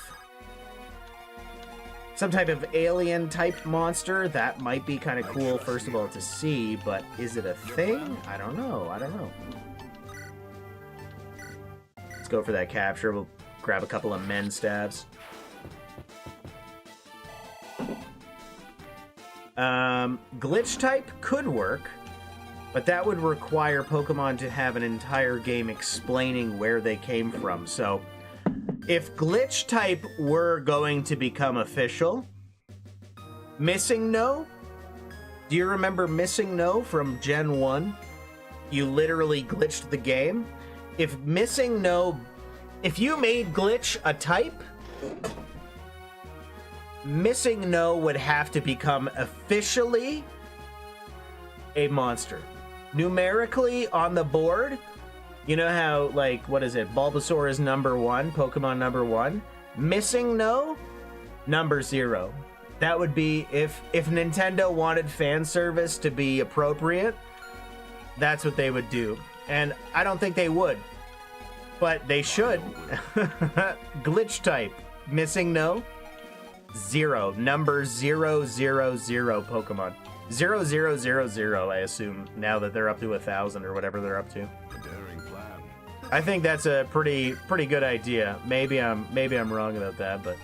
alien type monster? That might be kind of cool, first of all, to see, but is it a thing? I don't know. Let's go for that capture. We'll grab a couple of men stabs. Glitch type could work, but that would require Pokemon to have an entire game explaining where they came from. So, if Glitch type were going to become official, Missing No? Do you remember Missing No from Gen 1? You literally glitched the game. If you made Glitch a type, Missing No would have to become officially a monster. Numerically on the board, you know how, like, what is it? Bulbasaur is number 1, Pokemon number 1. Missing No, number 0. That would be, if Nintendo wanted fan service to be appropriate, that's what they would do. And I don't think they would, but they should. Glitch type, Missing No. 0. Number 000 Pokemon. 0000, I assume, now that they're up to 1,000 or whatever they're up to. A daring plan. I think that's a pretty good idea. Maybe I'm wrong about that, but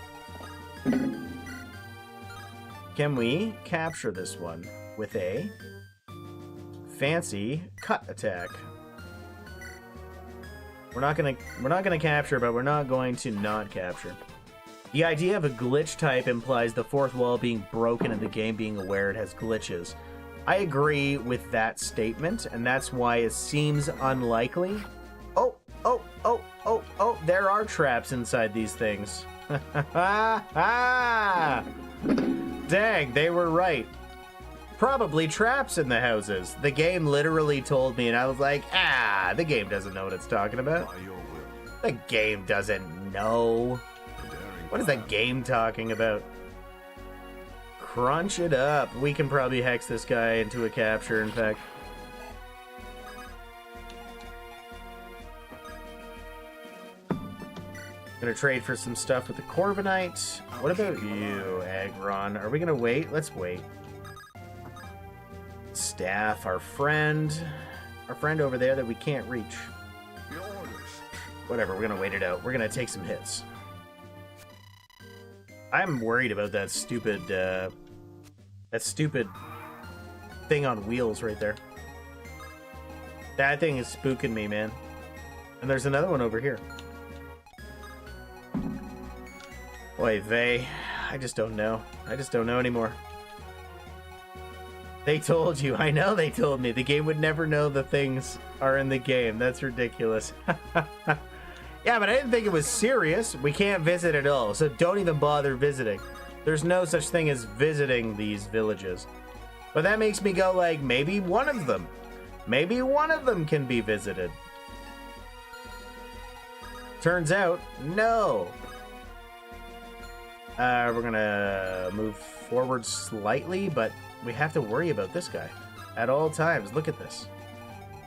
can we capture this one with a fancy cut attack? We're not gonna capture, but we're not going to not capture. The idea of a glitch type implies the fourth wall being broken and the game being aware it has glitches. I agree with that statement, and that's why it seems unlikely. Oh, there are traps inside these things. Dang, they were right. probably traps in the houses. The game literally told me, and I was like, the game doesn't know what it's talking about. By your will. The game doesn't know. A daring What is that plan. game talking about? Crunch it up. We can probably hex this guy into a capture, in fact. Gonna trade for some stuff with the Corviknight. What about you, Agron? Are we gonna wait? Let's wait. Staff, our friend over there that we can't reach. Your orders. Whatever, we're gonna wait it out. We're gonna take some hits. I'm worried about that stupid thing on wheels right there. That thing is spooking me, man. And there's another one over here. Boy, I just don't know. I just don't know anymore. They told you. I know they told me. The game would never know the things are in the game. That's ridiculous. Yeah, but I didn't think it was serious. We can't visit at all, so don't even bother visiting. There's no such thing as visiting these villages. But that makes me go like, maybe one of them. Maybe one of them can be visited. Turns out, no. We're gonna move forward slightly, but we have to worry about this guy at all times. Look at this.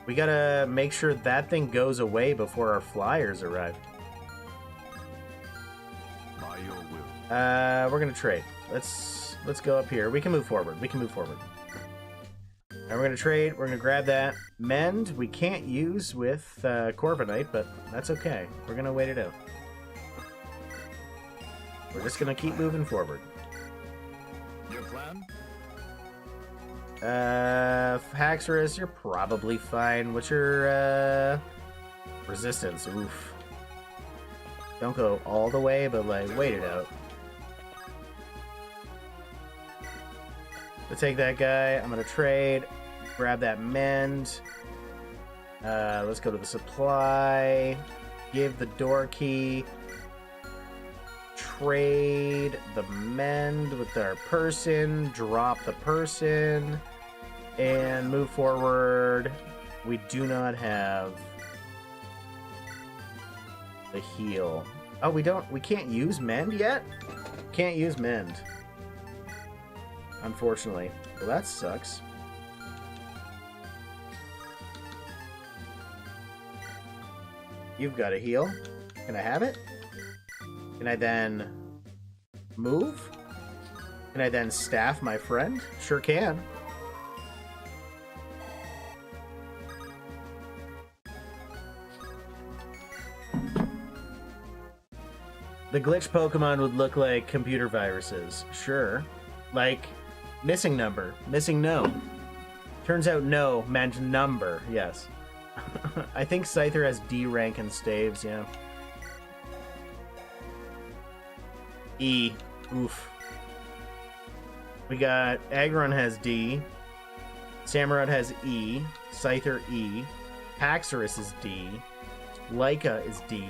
We gotta make sure that thing goes away before our flyers arrive. By your will. We're gonna trade. Let's go up here. We can move forward. We can move forward. And we're gonna trade. We're gonna grab that mend. We can't use with Corviknight, but that's okay. We're gonna wait it out. We're just gonna keep moving forward. Your plan? Haxorus, you're probably fine. What's your resistance? Oof. Don't go all the way, but like wait it out. Let's take that guy. I'm gonna trade. Grab that mend. Let's go to the supply. Give the door key. Trade the mend with our person. Drop the person. And move forward. We do not have the heal. Oh, we can't use mend yet? Can't use mend. Unfortunately. Well, that sucks. You've got a heal. Can I have it? Can I then move? Can I then staff my friend? Sure can. The glitch Pokemon would look like computer viruses. Sure. Like missing number. Missing no. Turns out no meant number. Yes. I think Scyther has D rank and staves, yeah. E. Oof. We got Aggron has D. Samurott has E. Scyther E. Haxorus is D. Laika is D.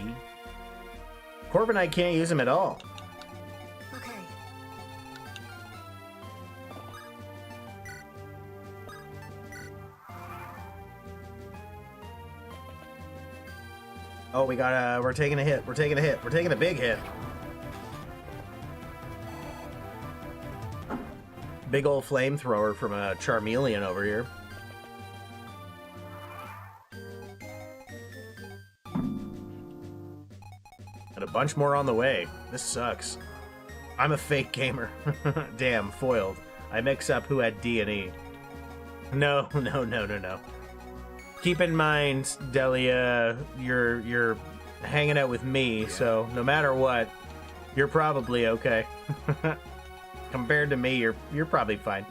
Corviknight can't use him at all. Okay. Oh, we got we're taking a hit. We're taking a hit. We're taking a big hit. Big old flamethrower from a Charmeleon over here. And a bunch more on the way. This sucks. I'm a fake gamer. Damn, foiled. I mix up who had D and E. No. Keep in mind, Delia, you're hanging out with me, so no matter what, you're probably okay. Compared to me, you're probably fine.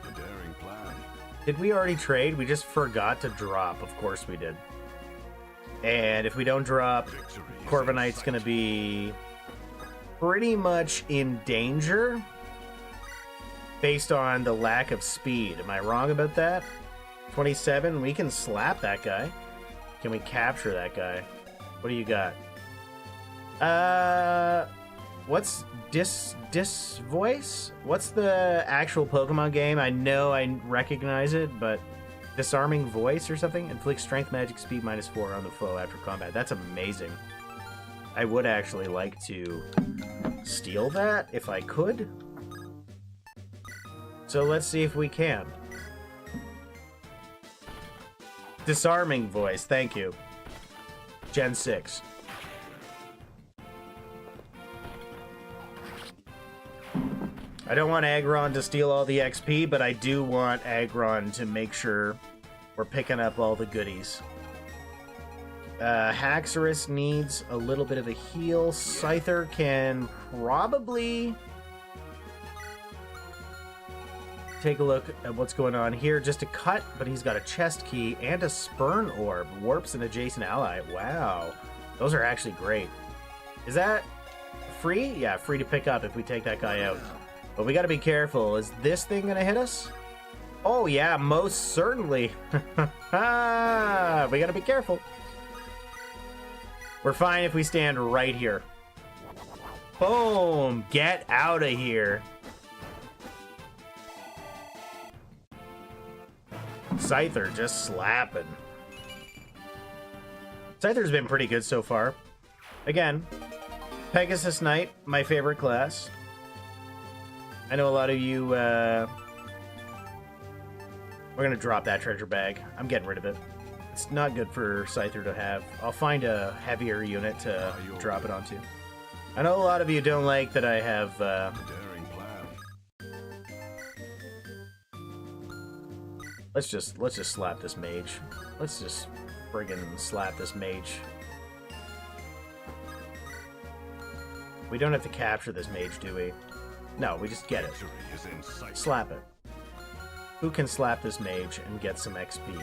A daring plan. Did we already trade? We just forgot to drop. Of course we did. And if we don't drop, Victory is in Corviknight's sight. gonna be pretty much in danger based on the lack of speed. Am I wrong about that? 27, we can slap that guy. Can we capture that guy? What do you got? What's voice? What's the actual Pokemon game? I know I recognize it, but disarming voice or something? Inflicts strength, magic, speed -4 on the foe after combat. That's amazing. I would actually like to steal that if I could. So let's see if we can. Disarming voice, thank you. Gen 6. I don't want Aggron to steal all the XP, but I do want Aggron to make sure we're picking up all the goodies. Haxorus needs a little bit of a heal. Scyther can probably take a look at what's going on here. Just a cut, but he's got a chest key and a Spurn Orb. Warps an adjacent ally. Wow. Those are actually great. Is that free? Yeah, free to pick up if we take that guy out. But we gotta be careful. Is this thing gonna hit us? Oh yeah, most certainly. We gotta be careful. We're fine if we stand right here. Boom! Get out of here. Scyther just slapping. Scyther's been pretty good so far. Again, Pegasus Knight, my favorite class. I know a lot of you, we're gonna drop that treasure bag. I'm getting rid of it. It's not good for Scyther to have. I'll find a heavier unit to drop it onto. I know a lot of you don't like that I have, Daring plan. let's just slap this mage. Let's just friggin' slap this mage. We don't have to capture this mage, do we? No, we just get it. Victory is in sight. Slap it. Who can slap this mage and get some XP?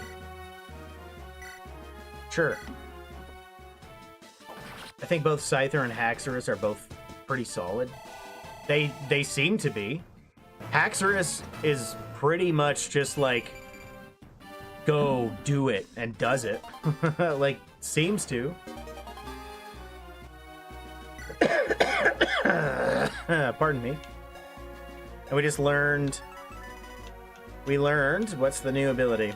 Sure. I think both Scyther and Haxorus are both pretty solid. They seem to be. Haxorus is pretty much just like, go do it, and does it. Like, seems to. Pardon me. And we just learned... what's the new ability?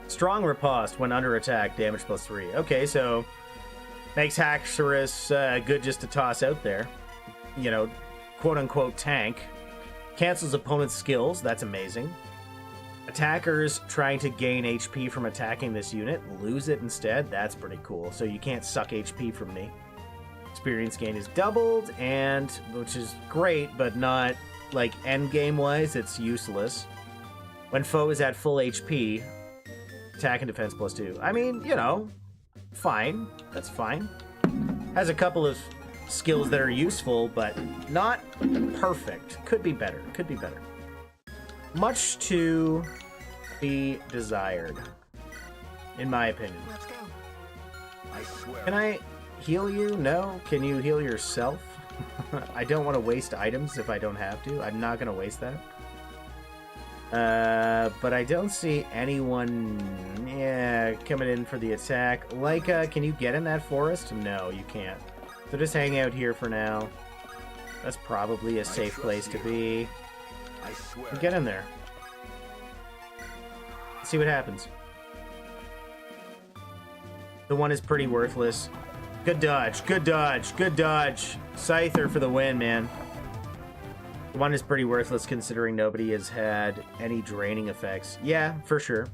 Strong Riposte when under attack, damage +3. Okay, so makes Haxorus good just to toss out there. You know, quote-unquote tank. Cancels opponent's skills, that's amazing. Attackers trying to gain HP from attacking this unit lose it instead, that's pretty cool. So you can't suck HP from me. Experience gain is doubled, and which is great, but not like end game wise, it's useless. When foe is at full HP, attack and defense +2. I mean, you know, fine. That's fine. Has a couple of skills that are useful, but not perfect. Could be better. Could be better. Much to be desired, in my opinion. Let's go. I swear. Can I heal you? No? Can you heal yourself? I don't want to waste items if I don't have to. I'm not going to waste that. But I don't see anyone coming in for the attack. Leica, can you get in that forest? No, you can't. So just hang out here for now. That's probably a safe place to be. I swear. Get in there. See what happens. The one is pretty worthless. Good dodge, good dodge, good dodge. Scyther for the win, man. The one is pretty worthless considering nobody has had any draining effects. Yeah, for sure.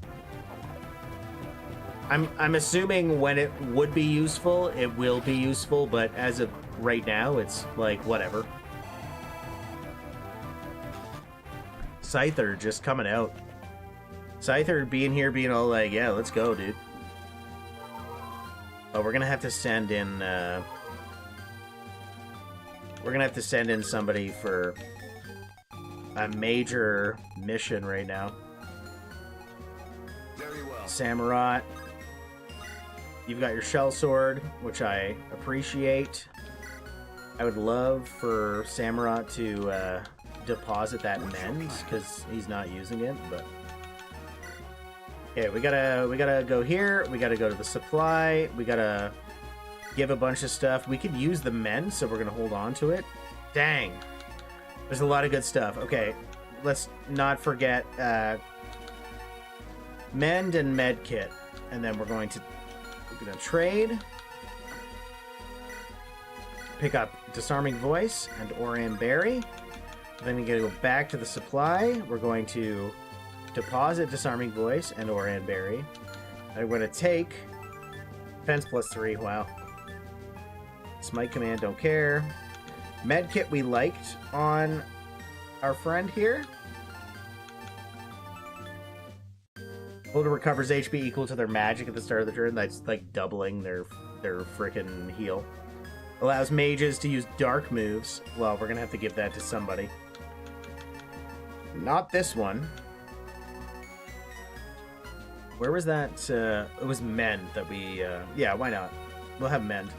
I'm assuming when it would be useful, it will be useful, but as of right now, it's like, whatever. Scyther just coming out. Scyther being here, being all like, yeah, let's go, dude. Oh, we're gonna have to send in, somebody for a major mission right now. Very well. Samurott. You've got your shell sword, which I appreciate. I would love for Samurott to deposit that mend, because he's not using it, but... Okay, we gotta go here, we gotta go to the supply, we gotta give a bunch of stuff. We could use the mend, so we're going to hold on to it. Dang. There's a lot of good stuff. Okay, let's not forget mend and med kit. And then we're going to trade. Pick up Disarming Voice and Oran Berry. Then we're going to go back to the supply. We're going to deposit Disarming Voice and Oran Berry. I'm going to take Defense +3. Wow. Smite Command, don't care. Medkit we liked on our friend here. Holder recovers HP equal to their magic at the start of the turn. That's like doubling their frickin' heal. Allows mages to use dark moves. Well, we're gonna have to give that to somebody. Not this one. Where was that? It was Mend that we... yeah, why not? We'll have Mend.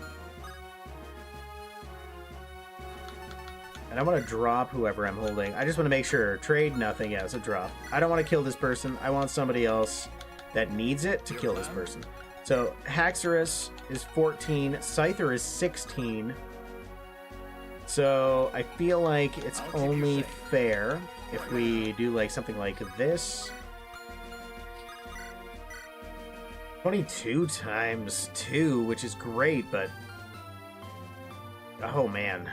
And I want to drop whoever I'm holding. I just want to make sure. Trade, nothing. Yeah, so drop. I don't want to kill this person. I want somebody else that needs it to kill this person. So, Haxorus is 14. Scyther is 16. So, I feel like it's only fair if we do like something like this. 22 times 2, which is great, but... oh, man.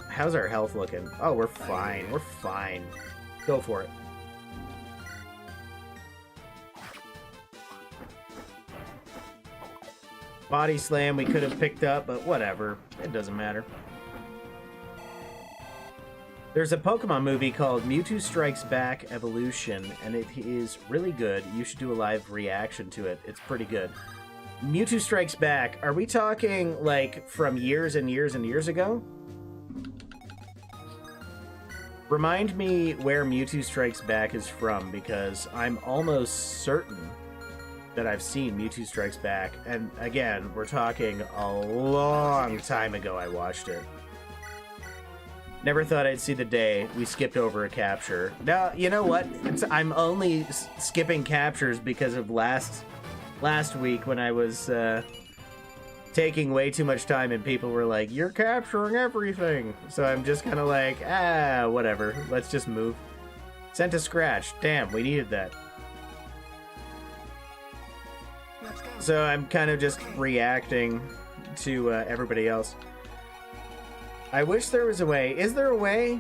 How's our health looking? Oh, we're fine. We're fine. Go for it. Body Slam we could have picked up, but whatever. It doesn't matter. There's a Pokemon movie called Mewtwo Strikes Back Evolution, and it is really good. You should do a live reaction to it. It's pretty good. Mewtwo Strikes Back. Are we talking, like, from years and years and years ago? Remind me where Mewtwo Strikes Back is from, because I'm almost certain that I've seen Mewtwo Strikes Back. And again, we're talking a long time ago I watched it. Never thought I'd see the day we skipped over a capture. Now, you know what? I'm only skipping captures because of last week when I was taking way too much time and people were like, you're capturing everything. So I'm just kind of like, whatever. Let's just move. Sent a scratch. Damn, we needed that. So I'm kind of just reacting to everybody else. I wish there was a way. Is there a way?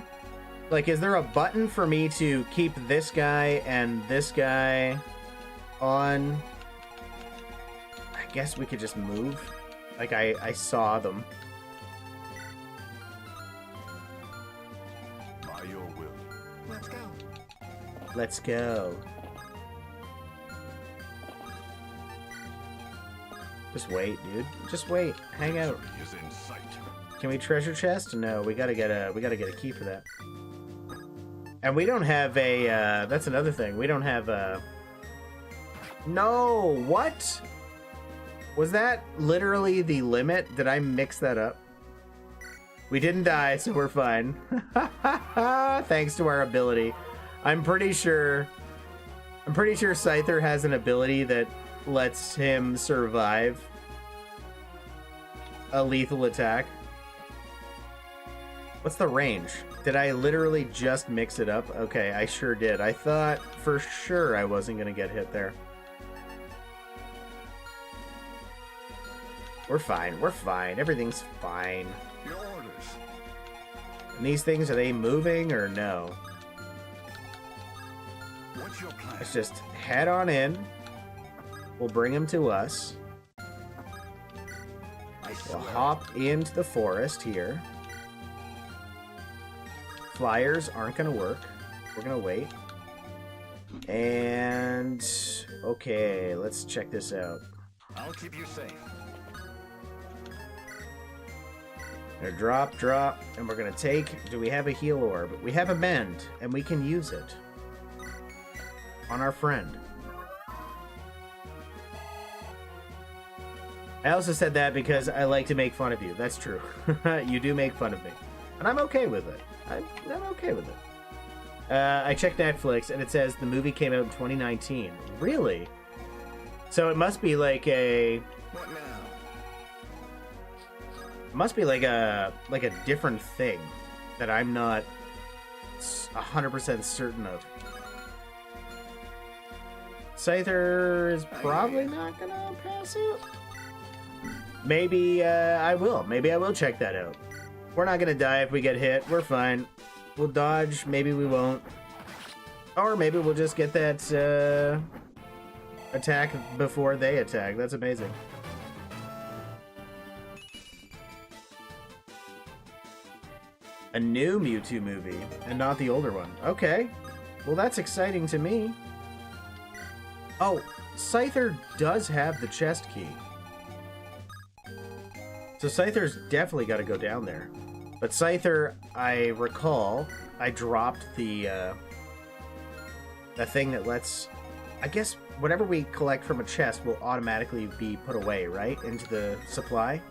Like, is there a button for me to keep this guy and this guy on? I guess we could just move. Like, I saw them. By your will. Let's go. Let's go. Just wait, dude. Just wait. Hang out. Is in sight. Can we treasure chest? No, we gotta get a key for that. And we don't have a, that's another thing. We don't have a... No! What? Was that literally the limit? Did I mix that up? We didn't die, so we're fine. Thanks to our ability. I'm pretty sure Scyther has an ability that lets him survive a lethal attack. What's the range? Did I literally just mix it up? Okay, I sure did. I thought for sure I wasn't gonna get hit there. We're fine. We're fine. Everything's fine. Your orders. And these things, are they moving or no? What's your plan? Let's just head on in. We'll bring him to us. We'll hop into the forest here. Flyers aren't going to work. We're going to wait. And... okay, let's check this out. I'll keep you safe. Gonna drop, and we're gonna take... do we have a heal orb? We have a mend, and we can use it on our friend. I also said that because I like to make fun of you. That's true. You do make fun of me. And I'm okay with it. I'm okay with it. I checked Netflix, and it says the movie came out in 2019. Really? So it must be like a... What now? It must be like a different thing that I'm not 100% certain of. Scyther is probably not gonna pass out. Maybe I will. Maybe I will check that out. We're not gonna die if we get hit. We're fine. We'll dodge. Maybe we won't. Or maybe we'll just get that attack before they attack. That's amazing. A new Mewtwo movie, and not the older one. Okay. Well, that's exciting to me. Oh, Scyther does have the chest key. So Scyther's definitely got to go down there. But Scyther, I recall, I dropped the thing that lets... I guess whatever we collect from a chest will automatically be put away, right? Into the supply?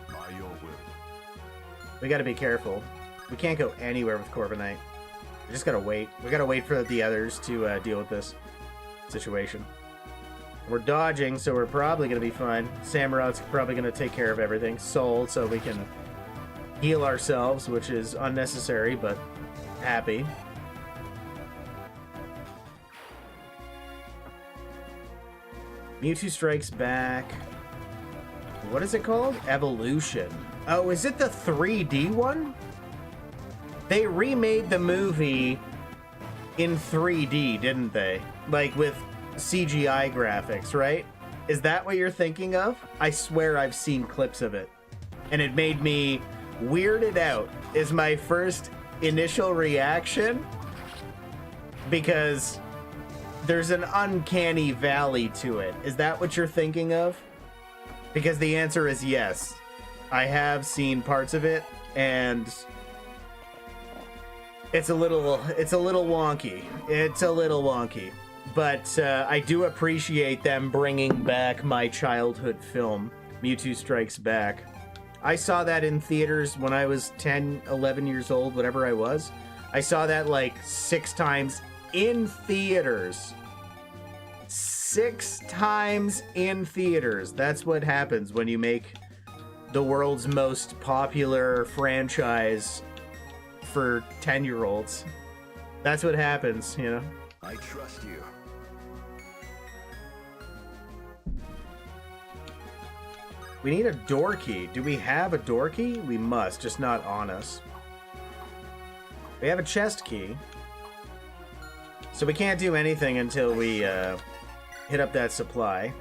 By your will. We gotta be careful. We can't go anywhere with Corviknight. We just gotta wait. We gotta wait for the others to deal with this situation. We're dodging, so we're probably gonna be fine. Samurot's probably gonna take care of everything. Soul, so we can heal ourselves, which is unnecessary, but happy. Mewtwo strikes back. What is it called? Evolution. Oh, is it the 3D one? They remade the movie in 3D, didn't they? Like with CGI graphics, right? Is that what you're thinking of? I swear I've seen clips of it. And it made me weirded out, is my first initial reaction. Because there's an uncanny valley to it. Is that what you're thinking of? Because the answer is yes. I have seen parts of it, and it's a little wonky. It's a little wonky. But I do appreciate them bringing back my childhood film, Mewtwo Strikes Back. I saw that in theaters when I was 10, 11 years old, whatever I was. I saw that like 6 times in theaters. 6 times in theaters. That's what happens when you make the world's most popular franchise for 10-year-olds. That's what happens, you know? I trust you. We need a door key. Do we have a door key? We must, just not on us. We have a chest key. So we can't do anything until we hit up that supply.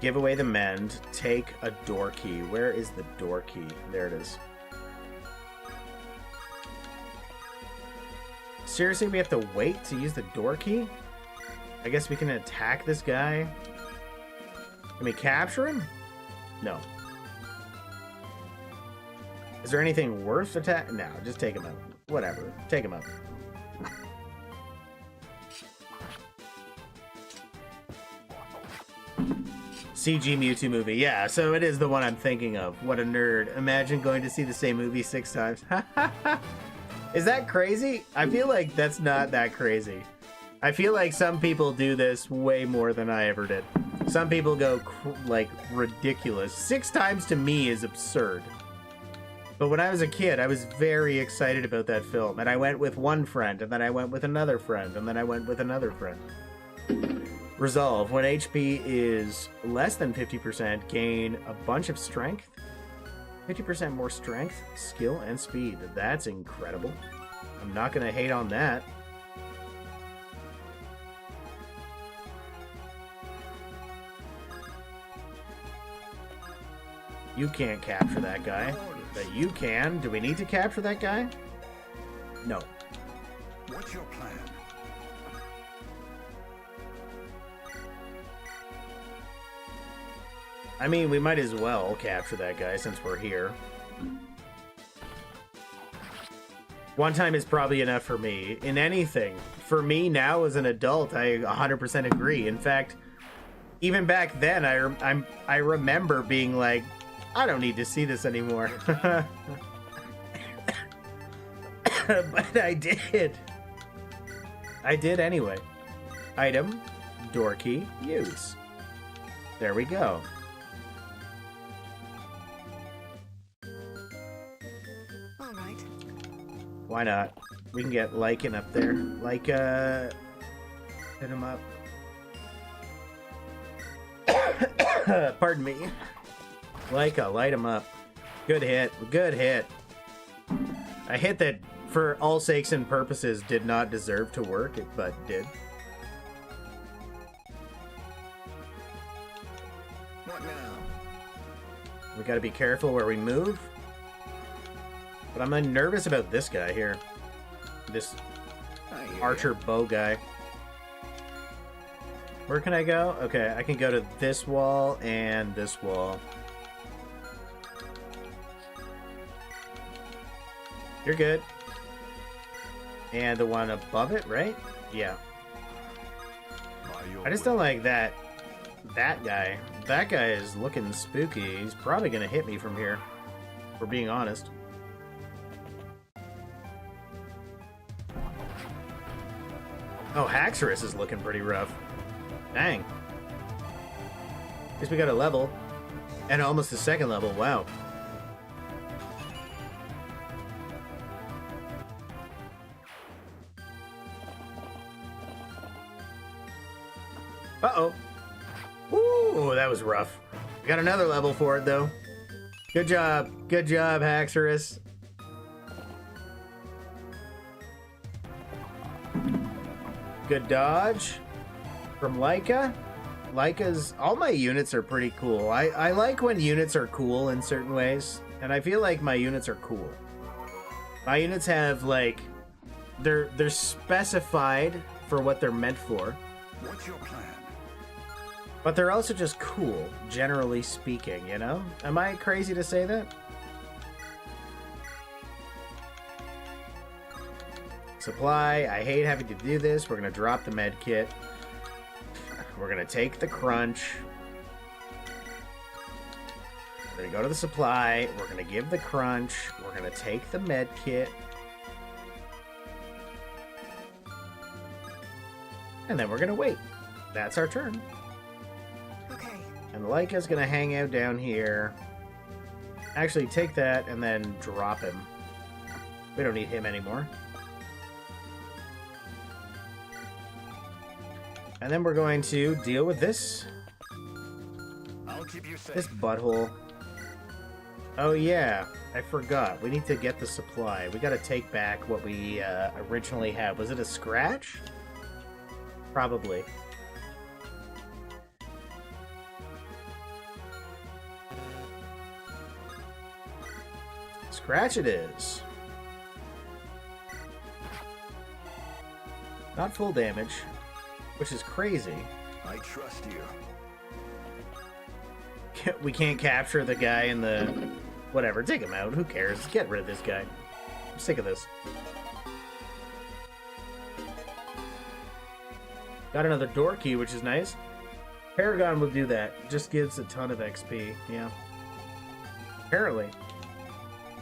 Give away the mend. Take a door key. Where is the door key? There it is. Seriously, we have to wait to use the door key? I guess we can attack this guy. Can we capture him? No. Is there anything worth attacking? No, just take him out. Whatever. Take him out. CG Mewtwo movie. Yeah, so it is the one I'm thinking of. What a nerd. Imagine going to see the same movie 6 times. Is that crazy? I feel like that's not that crazy. I feel like some people do this way more than I ever did. Some people go like ridiculous. 6 times to me is absurd. But when I was a kid, I was very excited about that film. And I went with one friend, and then I went with another friend, and then I went with another friend. Resolve. When HP is less than 50%, gain a bunch of strength. 50% more strength, skill, and speed. That's incredible. I'm not going to hate on that. You can't capture that guy. But you can. Do we need to capture that guy? No. What's your plan? I mean, we might as well capture that guy since we're here. One time is probably enough for me. In anything. For me now as an adult, I 100% agree. In fact, even back then, I remember being like, I don't need to see this anymore. But I did. I did anyway. Item, door key, use. There we go. All right. Why not? We can get Lycan up there. Hit him up. Pardon me. Lyca, light him up. Good hit. Good hit. A hit that, for all sakes and purposes, did not deserve to work, but did. What now? We gotta be careful where we move. But I'm nervous about this guy here. This I hear archer bow guy. Where can I go? Okay, I can go to this wall and this wall. You're good. And the one above it, right? Yeah. By your I just don't like that guy. That guy is looking spooky. He's probably gonna hit me from here, if we're being honest. Oh, Haxorus is looking pretty rough. Dang. Guess we got a level. And almost a second level. Wow. Uh-oh. Ooh, that was rough. We got another level for it, though. Good job. Good job, Haxorus. Good dodge from Lyca. Lyca's... All my units are pretty cool. I like when units are cool in certain ways. And I feel like my units are cool. My units have, like... They're specified for what they're meant for. What's your plan? But they're also just cool, generally speaking, you know? Am I crazy to say that? Supply. I hate having to do this. We're going to drop the med kit. We're going to take the crunch. We're going to go to the supply. We're going to give the crunch. We're going to take the med kit. And then we're going to wait. That's our turn. Okay. And Lyca's going to hang out down here. Actually, take that and then drop him. We don't need him anymore. And then we're going to deal with this. I'll keep you safe. This butthole. Oh yeah, I forgot. We need to get the supply. We gotta take back what we originally had. Was it a scratch? Probably. Scratch it is. Not full damage, which is crazy. I trust you. We can't capture the guy in the... Whatever, take him out. Who cares? Get rid of this guy. I'm sick of this. Got another door key, which is nice. Paragon will do that. Just gives a ton of XP. Yeah. Apparently.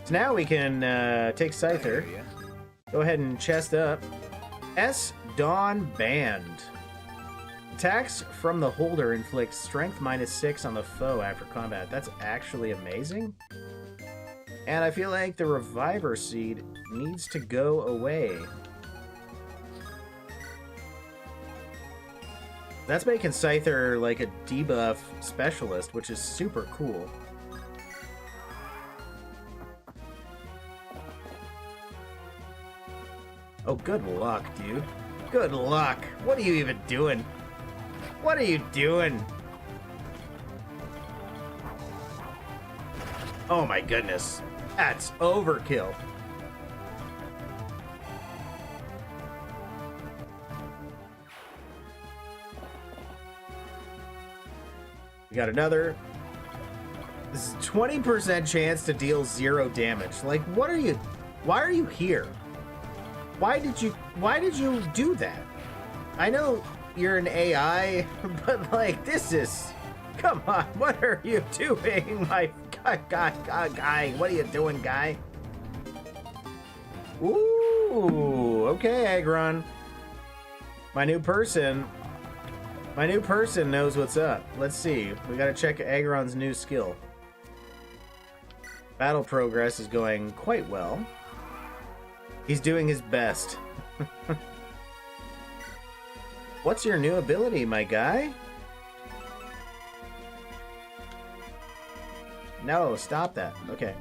So now we can take Scyther. Yeah. Go ahead and chest up. S. Dawn Band. Attacks from the holder inflict strength -6 on the foe after combat. That's actually amazing. And I feel like the Reviver Seed needs to go away. That's making Scyther like a debuff specialist, which is super cool. Oh, good luck, dude. Good luck. What are you even doing? What are you doing? Oh my goodness. That's overkill. We got another. This is 20% chance to deal 0 damage. Like, what are you... Why are you here? Why did you do that? I know you're an AI, but like, this is... Come on, what are you doing, my guy? What are you doing, guy? Ooh, okay, Agron. My new person. My new person knows what's up. Let's see. We gotta check Ageron's new skill. Battle progress is going quite well. He's doing his best. What's your new ability, my guy? No, stop that. Okay.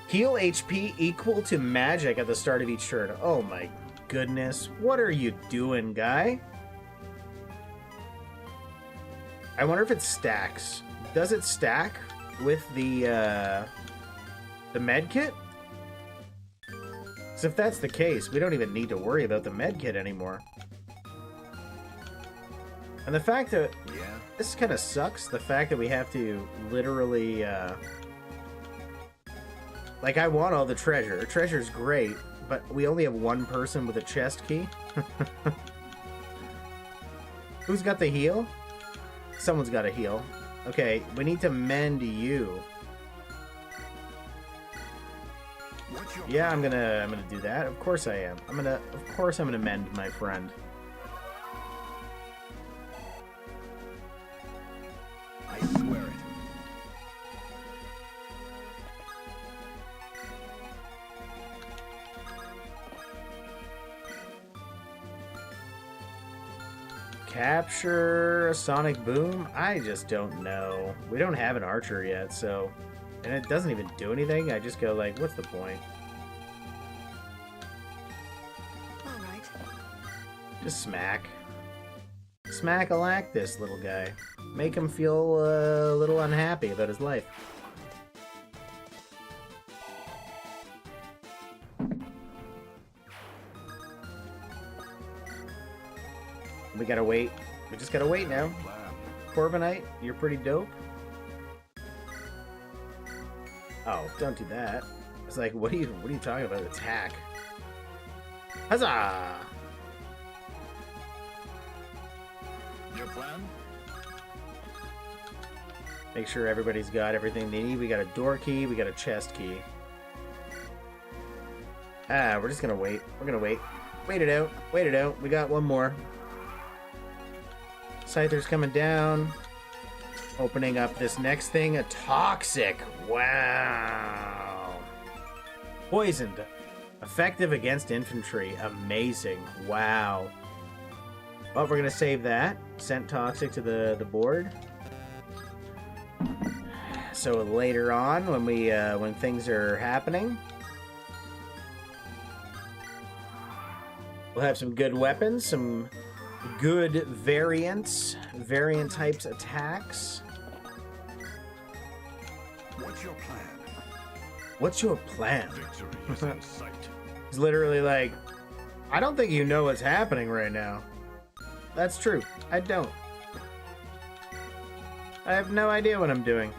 Heal HP equal to magic at the start of each turn. Oh my goodness. What are you doing, guy? I wonder if it stacks. Does it stack with the med kit? So if that's the case, we don't even need to worry about the med kit anymore. And the fact that this kind of sucks, the fact that we have to literally like, I want all the treasure. Treasure's great, but we only have one person with a chest key. Who's got the heal? Someone's got a heal. Okay, we need to mend you. Yeah, I'm gonna do that. Of course I am. Of course I'm gonna mend my friend. I swear it. Capture a sonic boom? I just don't know. We don't have an archer yet, so... And it doesn't even do anything. I just go like, what's the point? All right. Just smack. Smack-a-lack this little guy. Make him feel a little unhappy about his life. We gotta wait. We just gotta wait now. Corviknight, you're pretty dope. Oh, don't do that. It's like, what are you talking about? Attack. Huzzah! Your plan? Make sure everybody's got everything they need. We got a door key, we got a chest key. Ah, we're just gonna wait. We're gonna wait. Wait it out. Wait it out. We got one more. Scyther's coming down. Opening up this next thing. A toxic. Wow. Poisoned. Effective against infantry. Amazing. Wow. Well, we're going to save that. Sent toxic to the board. So later on, when things are happening, we'll have some good weapons, some good variant types attacks. What's your plan? What's your plan? Victory is in sight. He's literally like, I don't think you know what's happening right now. That's true. I don't. I have no idea what I'm doing.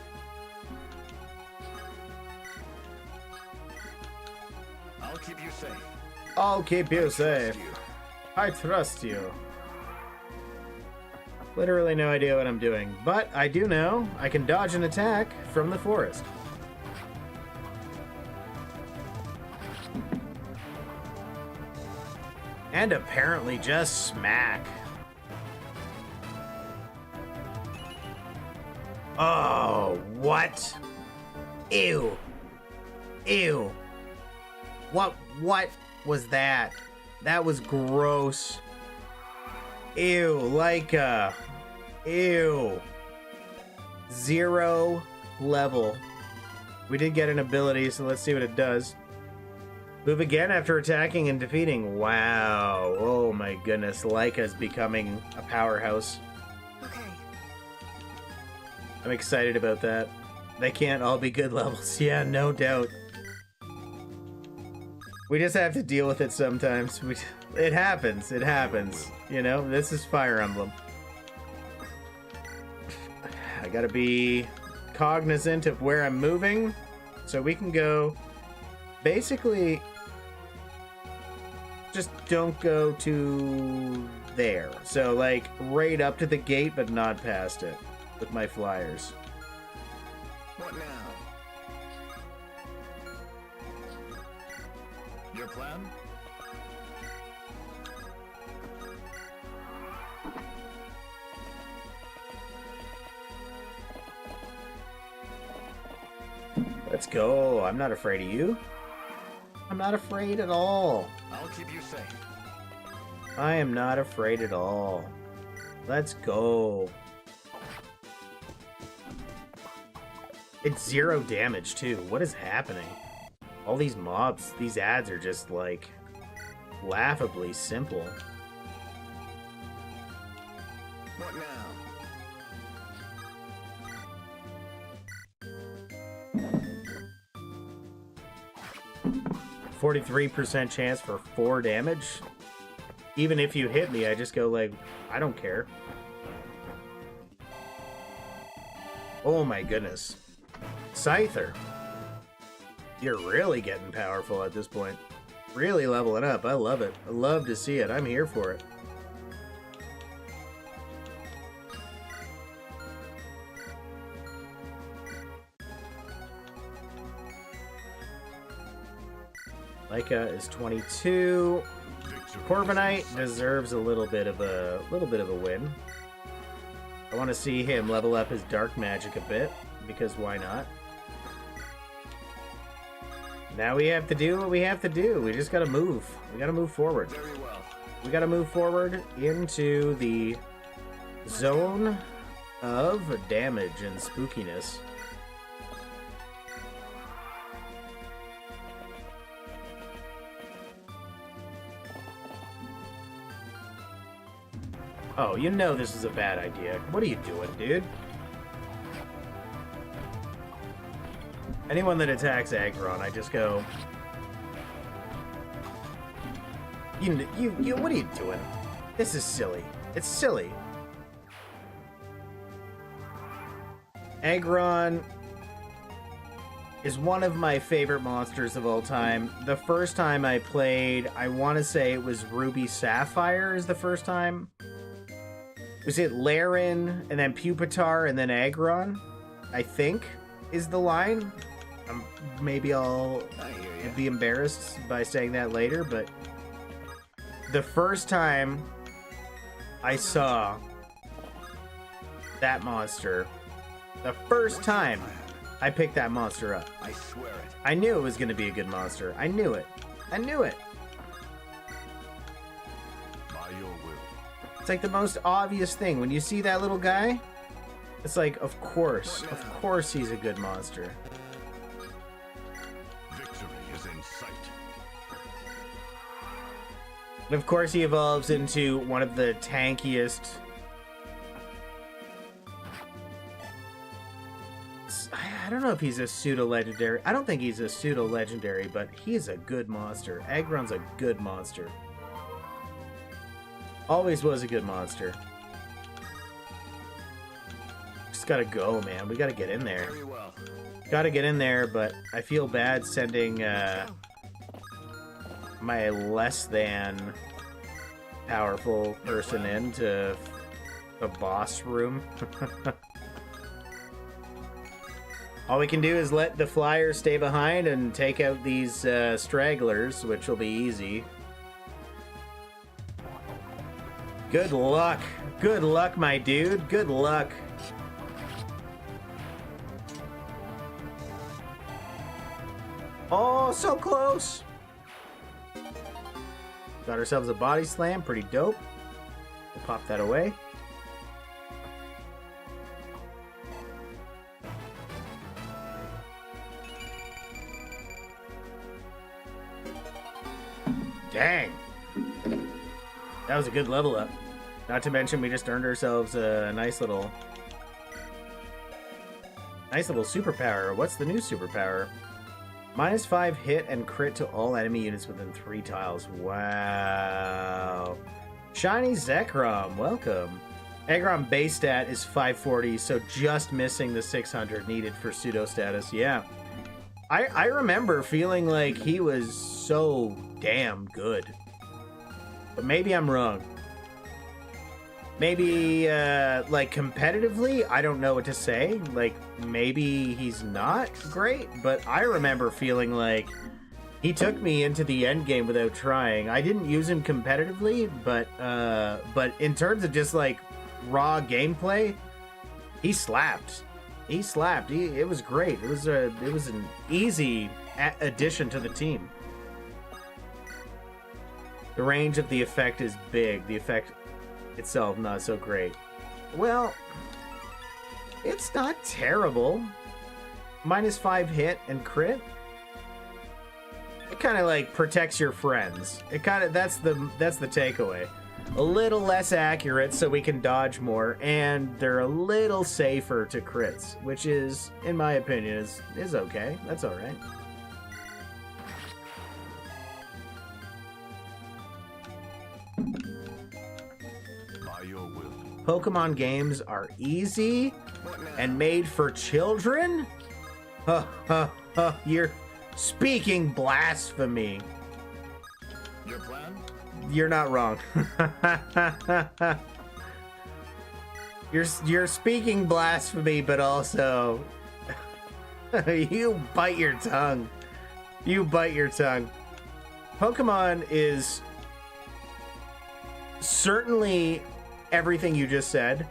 I'll keep you safe. I'll keep you safe. Trust you. I trust you. Literally no idea what I'm doing, but I do know I can dodge an attack from the forest. And apparently just smack. Oh, what? Ew. Ew. What was that? That was gross. Ew, like ew. 0 level. We did get an ability, so let's see what it does. Move again after attacking and defeating. Wow. Oh my goodness. Leica's becoming a powerhouse. Okay. I'm excited about that. They can't all be good levels. Yeah, no doubt. We just have to deal with it sometimes. It happens. It happens. You know, this is Fire Emblem. I gotta be cognizant of where I'm moving. So we can go... Basically... Just don't go to there. So, like, right up to the gate, but not past it. With my flyers. What now? Your plan? Let's go. I'm not afraid of you. I'm not afraid at all. I'll keep you safe. I am not afraid at all. Let's go. It's 0 damage, too. What is happening? All these mobs, these ads are just, like, laughably simple. What now? 43% chance for 4 damage. Even if you hit me, I just go like, I don't care. Oh my goodness. Scyther. You're really getting powerful at this point. Really leveling up. I love it. I love to see it. I'm here for it. Leica is 22. Corviknight deserves a little bit of a win. I want to see him level up his dark magic a bit, because why not? Now we have to do what we have to do. We just gotta move. We gotta move forward. Very well. We gotta move forward into the zone of damage and spookiness. Oh, you know this is a bad idea. What are you doing, dude? Anyone that attacks Aggron, I just go... You, what are you doing? This is silly. It's silly. Aggron is one of my favorite monsters of all time. The first time I played, I want to say it was Ruby Sapphire is the first time. Was it Laren, and then Pupitar, and then Aggron? I think, is the line. Maybe I'll be embarrassed by saying that later, but the first time I saw that monster, the first time I picked that monster up, I swear it. I knew it was going to be a good monster. I knew it. I knew it. By your will. It's like the most obvious thing. When you see that little guy, it's like, of course he's a good monster. Victory is in sight. And of course he evolves into one of the tankiest... I don't know if he's a pseudo-legendary. I don't think he's a pseudo-legendary, but he's a good monster. Aggron's a good monster. Always was a good monster. Just gotta go, man. We gotta get in there. Very well. Gotta get in there, but I feel bad sending my less than powerful person into the boss room. All we can do is let the flyers stay behind and take out these stragglers, which will be easy. Good luck. Good luck, my dude. Good luck. Oh, so close. Got ourselves a body slam. Pretty dope. We'll pop that away. Dang. That was a good level up. Not to mention we just earned ourselves a nice little superpower. What's the new superpower? -5 hit and crit to all enemy units within 3 tiles. Wow. Shiny Zekrom, welcome. Aggron base stat is 540, so just missing the 600 needed for pseudo status. Yeah. I remember feeling like he was so damn good. But maybe I'm wrong. Maybe, like, competitively, I don't know what to say. Like, maybe he's not great, but I remember feeling like he took me into the end game without trying. I didn't use him competitively, but in terms of just, like, raw gameplay, he slapped. He slapped. It was great. It was an easy addition to the team. The range of the effect is big. The effect itself not so great. Well, it's not terrible. -5 hit and crit. It kind of like protects your friends. It kind of that's the takeaway. A little less accurate so we can dodge more, and they're a little safer to crits, which is, in my opinion, is okay. That's all right. By your will. Pokemon games are easy and made for children? You're speaking blasphemy. Your plan? You're not wrong. You're speaking blasphemy, but also you bite your tongue. You bite your tongue. Pokemon is certainly everything you just said,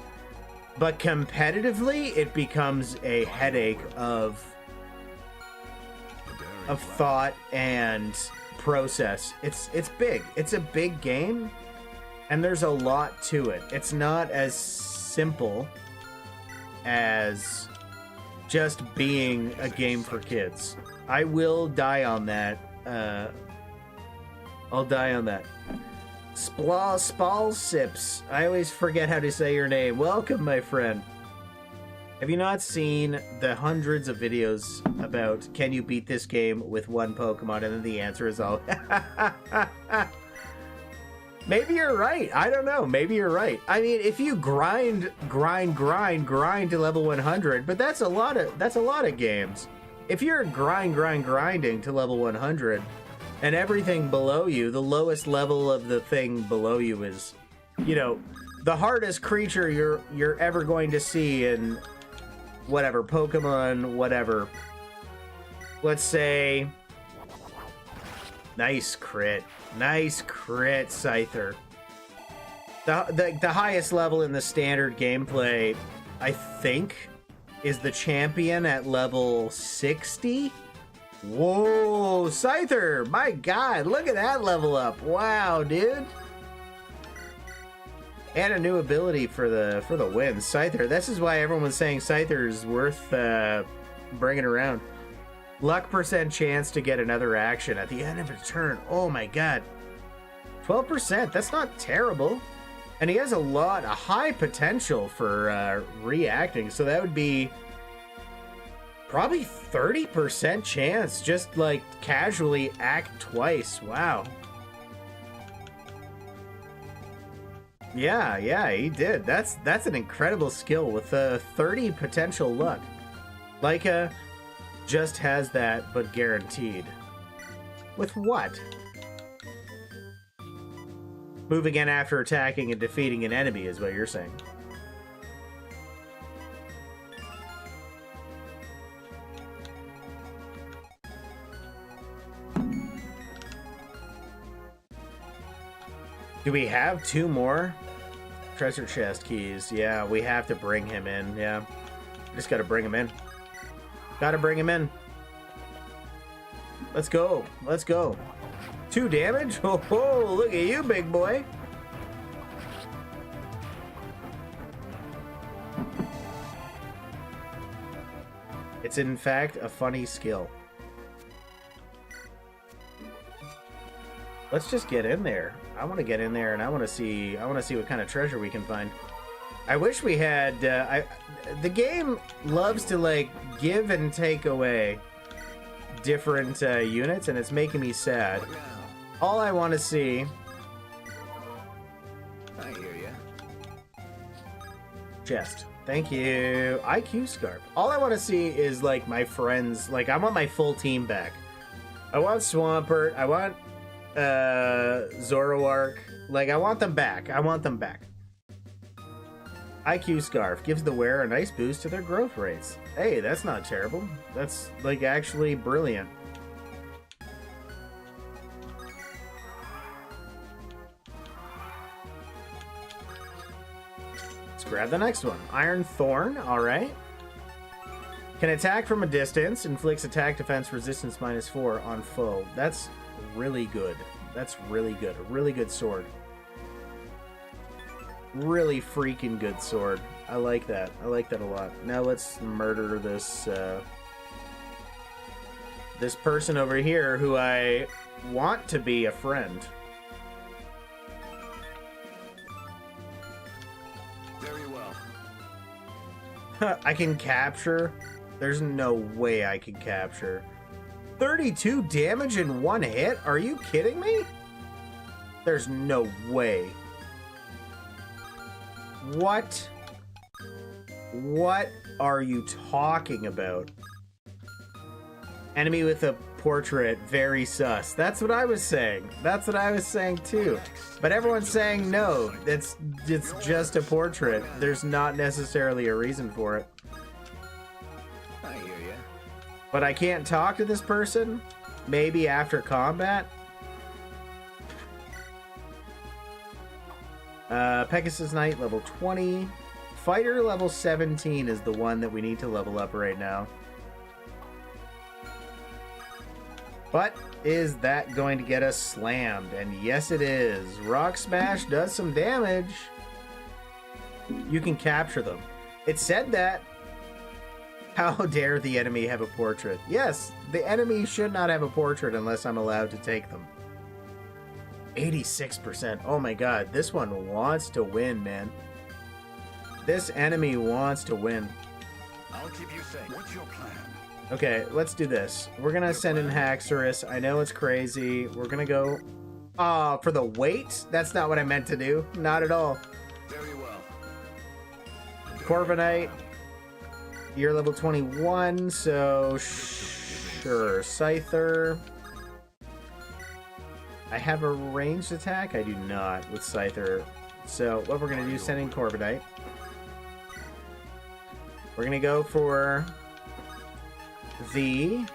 but competitively it becomes a headache of thought and process. It's big. It's a big game, and there's a lot to it. It's not as simple as just being a game for kids. I will die on that. I'll die on that. Spalsips. I always forget how to say your name. Welcome, my friend. Have you not seen the hundreds of videos about can you beat this game with one Pokemon? And then the answer is all. Maybe you're right. I don't know. Maybe you're right. I mean, if you grind to level 100, but that's a lot of games. If you're grinding to level 100, and everything below you, the lowest level of the thing below you is, you know, the hardest creature you're ever going to see in whatever Pokemon, whatever. Let's say, nice crit, Scyther. The highest level in the standard gameplay, I think, is the champion at level 60. Whoa, Scyther! My God, look at that level up! Wow, dude. And a new ability for the win, Scyther. This is why everyone was saying Scyther is worth bringing around. Luck % chance to get another action at the end of a turn. Oh my God, 12%. That's not terrible. And he has a high potential for reacting. So that would be probably 30% chance just like casually act twice. Wow. Yeah, he did. That's an incredible skill with 30 potential luck. Leica just has that, but guaranteed. With what? Move again after attacking and defeating an enemy is what you're saying. Do we have 2 more treasure chest keys? Yeah, we have to bring him in. Yeah, just gotta bring him in. Gotta bring him in. Let's go. 2 damage? Oh, look at you, big boy. It's in fact a funny skill. Let's just get in there. I want to get in there, and I want to see what kind of treasure we can find. I wish we had. The game loves to like give and take away different units, and it's making me sad. All I want to see. I hear ya. Chest. Thank you. IQ Scarf. All I want to see is like my friends. Like I want my full team back. I want Swampert. I want Zoroark. Like I want them back. IQ Scarf gives the wearer a nice boost to their growth rates. Hey, that's not terrible. That's like actually brilliant. Let's grab the next one. Iron Thorn, alright. Can attack from a distance, inflicts attack defense resistance -4 on foe. That's really good. That's really good. A really good sword. Really freaking good sword. I like that. I like that a lot. Now let's murder this this person over here who I want to be a friend. Very well. I can capture. There's no way I can capture. 32 damage in one hit? Are you kidding me? There's no way. What? What are you talking about? Enemy with a portrait, very sus. That's what I was saying. That's what I was saying too. But everyone's saying no. It's just a portrait. There's not necessarily a reason for it. I hear ya. But I can't talk to this person? Maybe after combat? Pegasus Knight, level 20. Fighter, level 17 is the one that we need to level up right now. But is that going to get us slammed? And yes, it is. Rock Smash does some damage. You can capture them. It said that. How dare the enemy have a portrait? Yes, the enemy should not have a portrait unless I'm allowed to take them. 86%. Oh my god, this one wants to win, man. This enemy wants to win. I'll keep you safe. What's your plan? Okay, let's do this. We're gonna send in Haxorus. I know it's crazy. We're gonna go... for the weight? That's not what I meant to do. Not at all. Very well. Corviknight. You're level 21, so... Sure. Scyther. I have a ranged attack? I do not with Scyther. So what we're going to do is send in Corviknight. We're going to go for the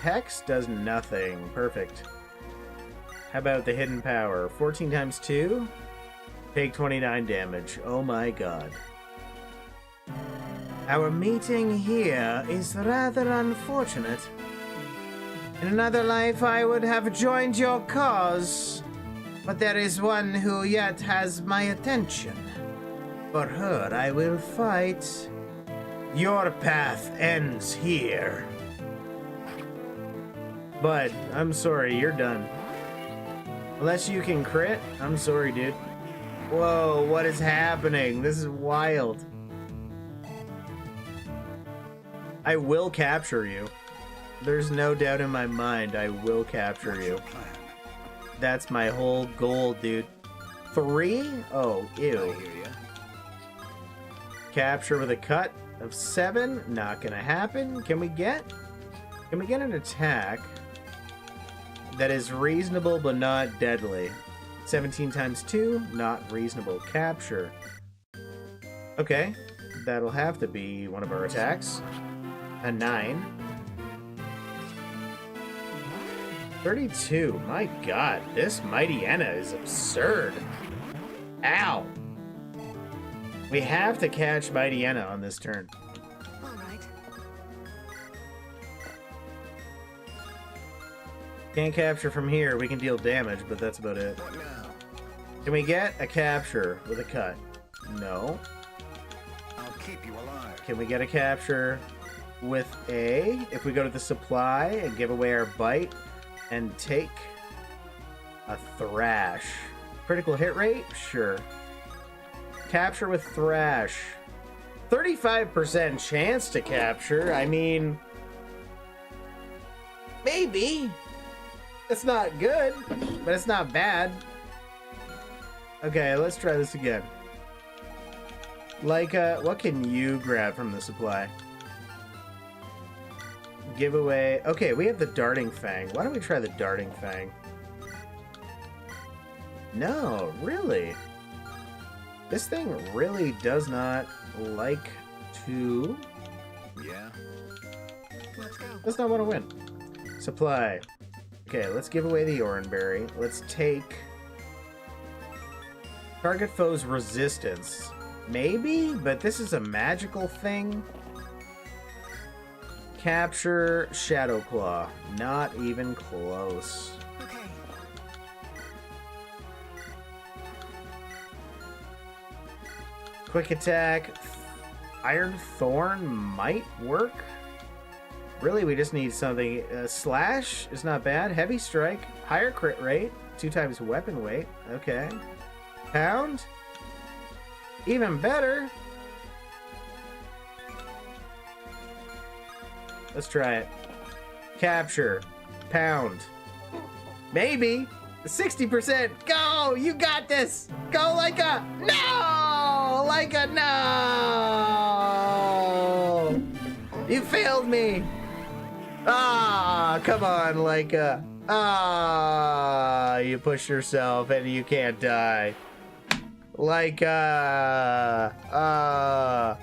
Hex. Does nothing. Perfect. How about the Hidden Power? 14 times 2? Take 29 damage. Oh my god. Our meeting here is rather unfortunate. In another life, I would have joined your cause, but there is one who yet has my attention. For her, I will fight. Your path ends here. But I'm sorry, you're done. Unless you can crit, I'm sorry, dude. Whoa, what is happening? This is wild. I will capture you. There's no doubt in my mind I will capture you. That's my whole goal, dude. 3? Oh, I ew. hear ya. Capture with a cut of 7? Not gonna happen. Can we get an attack that is reasonable but not deadly? 17 times 2? Not reasonable. Capture. Okay. That'll have to be one of our attacks. A 9. 32. My god, this Mighty Edain is absurd. Ow. We have to catch Mighty Edain on this turn. All right. Can't capture from here. We can deal damage, but that's about it. What now? Can we get a capture with a cut? No. I'll keep you alive. Can we get a capture with a... If we go to the supply and give away our bite and take a thrash. Critical hit rate? Sure. Capture with thrash. 35% chance to capture. I mean... Maybe. It's not good, but it's not bad. Okay, let's try this again. Like, what can you grab from the supply? Giveaway. Okay, we have the Darting Fang. Why don't we try the Darting Fang? No, really? This thing really does not like to... Yeah. Let's go. Does not want to win. Supply. Okay, let's give away the Oranberry. Let's take... Target foe's resistance. Maybe? But this is a magical thing. Capture Shadow Claw. Not even close. Okay. Quick attack. Iron Thorn might work. Really, we just need something. Slash is not bad. Heavy Strike. Higher crit rate. 2 times weapon weight. Okay. Pound. Even better. Let's try it. Capture. Pound. Maybe. 60%. Go! You got this! Go, Leica! No! Leica, no! You failed me! Ah, come on, Leica. Ah, you pushed yourself and you can't die. Leica. Ah.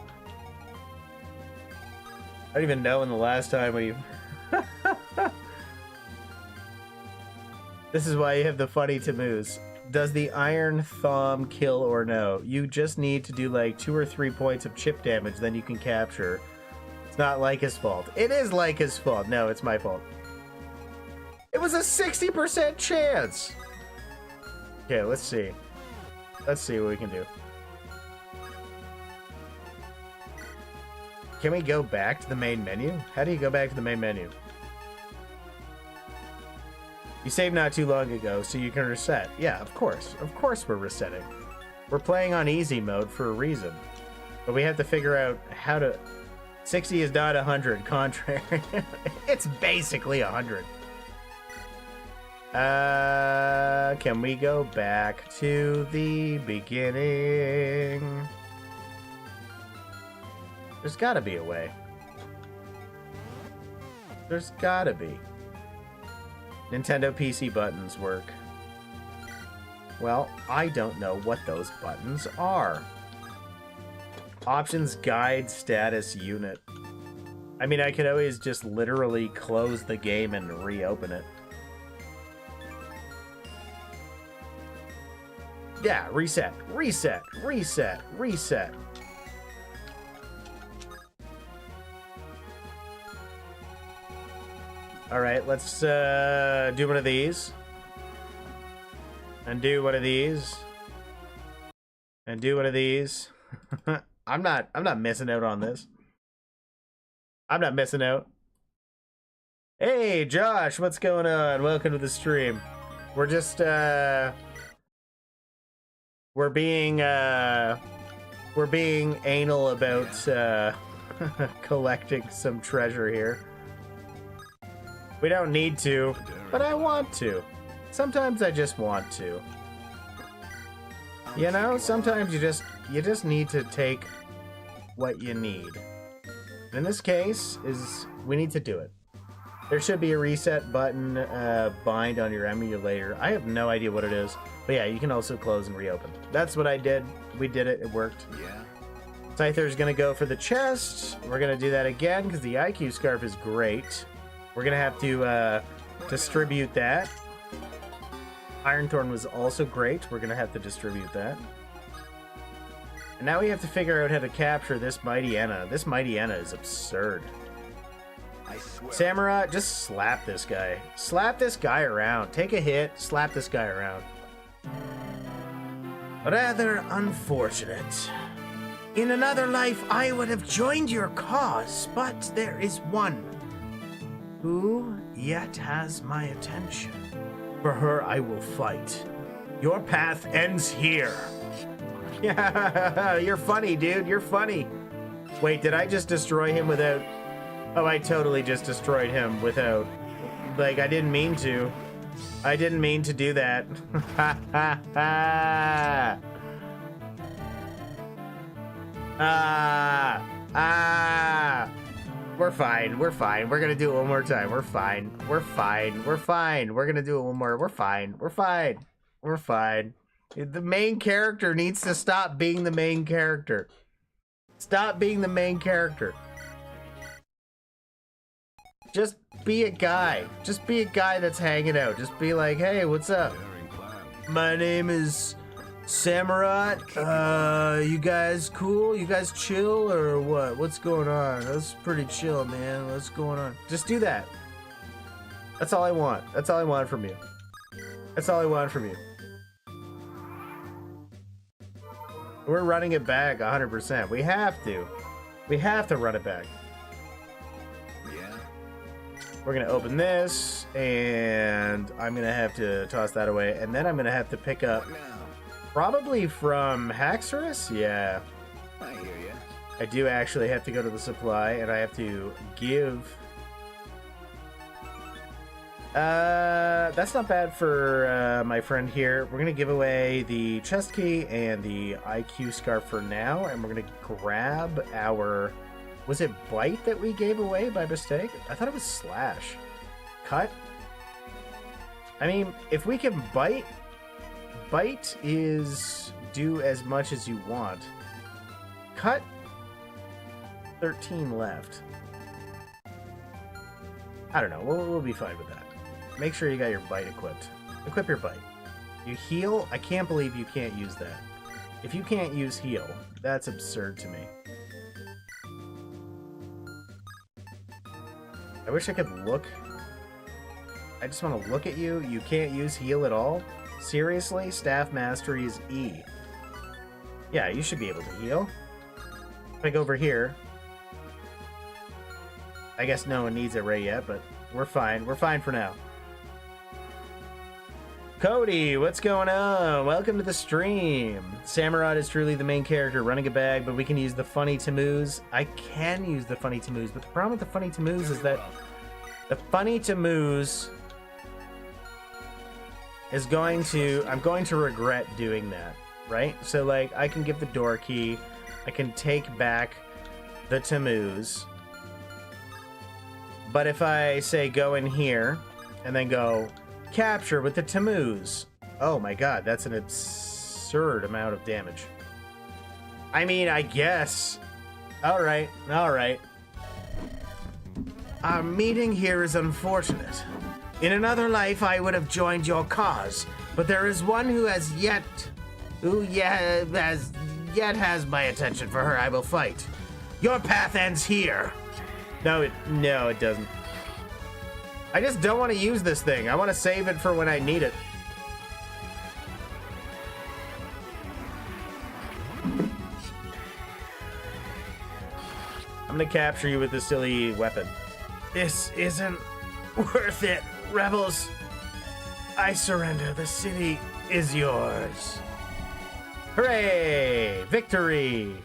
I don't even know when the last time we... This is why you have the funny Tamoos. Does the Iron Thumb kill or no? You just need to do like 2 or 3 points of chip damage, then you can capture. It's not Leica's fault. It is Leica's fault. No, it's my fault. It was a 60% chance! Okay, let's see. Let's see what we can do. Can we go back to the main menu? How do you go back to the main menu? You saved not too long ago, so you can reset. Yeah, of course. Of course we're resetting. We're playing on easy mode for a reason. But we have to figure out how to... 60 is not 100, contrary. It's basically 100. Can we go back to the beginning? There's gotta be a way. There's gotta be. Nintendo PC buttons work. Well, I don't know what those buttons are. Options, guide, status, unit. I mean, I could always just literally close the game and reopen it. Yeah, reset, reset, reset, reset. All right, let's do one of these. And do one of these. And do one of these. I'm not missing out on this. I'm not missing out. Hey, Josh, what's going on? Welcome to the stream. We're just we're being anal about collecting some treasure here. We don't need to, but I want to. Sometimes I just want to. You know, sometimes you just need to take what you need. In this case, we need to do it. There should be a reset button bind on your emulator. I have no idea what it is. But yeah, you can also close and reopen. That's what I did. We did it. It worked. Yeah. Scyther's gonna go for the chest. We're gonna do that again because the IQ scarf is great. We're gonna have to distribute that. Ironthorn was also great. We're gonna have to distribute that. And now we have to figure out how to capture this Mighty Enna. This Mighty Enna is absurd. I swear. Samurai, just slap this guy. Slap this guy around. Take a hit, slap this guy around. Rather unfortunate. In another life, I would have joined your cause, but there is one who yet has my attention. For her, I will fight. Your path ends here. Yeah, you're funny, dude. You're funny. Wait, did I just destroy him without... Oh, I totally just destroyed him without... Like, I didn't mean to. I didn't mean to do that. Ha ha ha! Ah! We're fine. We're fine. We're gonna do it one more time. We're fine. We're fine. We're fine. We're gonna do it one more. We're fine. We're fine. We're fine. The main character needs to stop being the main character. Stop being the main character. Just be a guy. Just be a guy that's hanging out. Just be like, hey, what's up? My name is Samurott, you guys cool? You guys chill or what? What's going on? That's pretty chill, man. What's going on? Just do that. That's all I want. That's all I want from you. That's all I want from you. We're running it back 100%. We have to. We have to run it back. Yeah. We're gonna open this, and I'm gonna have to toss that away, and then I'm gonna have to pick up Now, probably from Haxorus. Yeah, I hear ya. I do actually have to go to the supply, and I have to give. That's not bad for my friend here. We're gonna give away the chest key and the IQ scarf for now, and we're gonna grab our. Was it bite that we gave away by mistake? I thought it was slash. Cut? I mean, if we can bite is do as much as you want. Cut? 13 left. I don't know. We'll be fine with that. Make sure you got your bite equipped. Equip your bite. You heal? I can't believe you can't use that. If you can't use heal, that's absurd to me. I wish I could look. I just want to look at you. You can't use heal at all? Seriously? Staff mastery is E. Yeah, you should be able to heal. If I go over here. I guess no one needs it right yet, but we're fine. We're fine for now. Cody, what's going on? Welcome to the stream. Samurott is truly the main character running a bag, but we can use the funny Tammuz. I can use the funny Tammuz, but the problem with the funny Tammuz is that the funny Tammuz is going to... I'm going to regret doing that, right? So, like, I can give the door key. I can take back the Tammuz. But if I say go in here and then go... capture with the Tammuz. Oh my god, that's an absurd amount of damage. I mean, I guess. Alright, alright. Our meeting here is unfortunate. In another life, I would have joined your cause, but there is one who has yet my attention. For her, I will fight. Your path ends here. No, it doesn't. I just don't want to use this thing. I want to save it for when I need it. I'm gonna capture you with this silly weapon. This isn't worth it, rebels. I surrender. The city is yours. Hooray! Victory!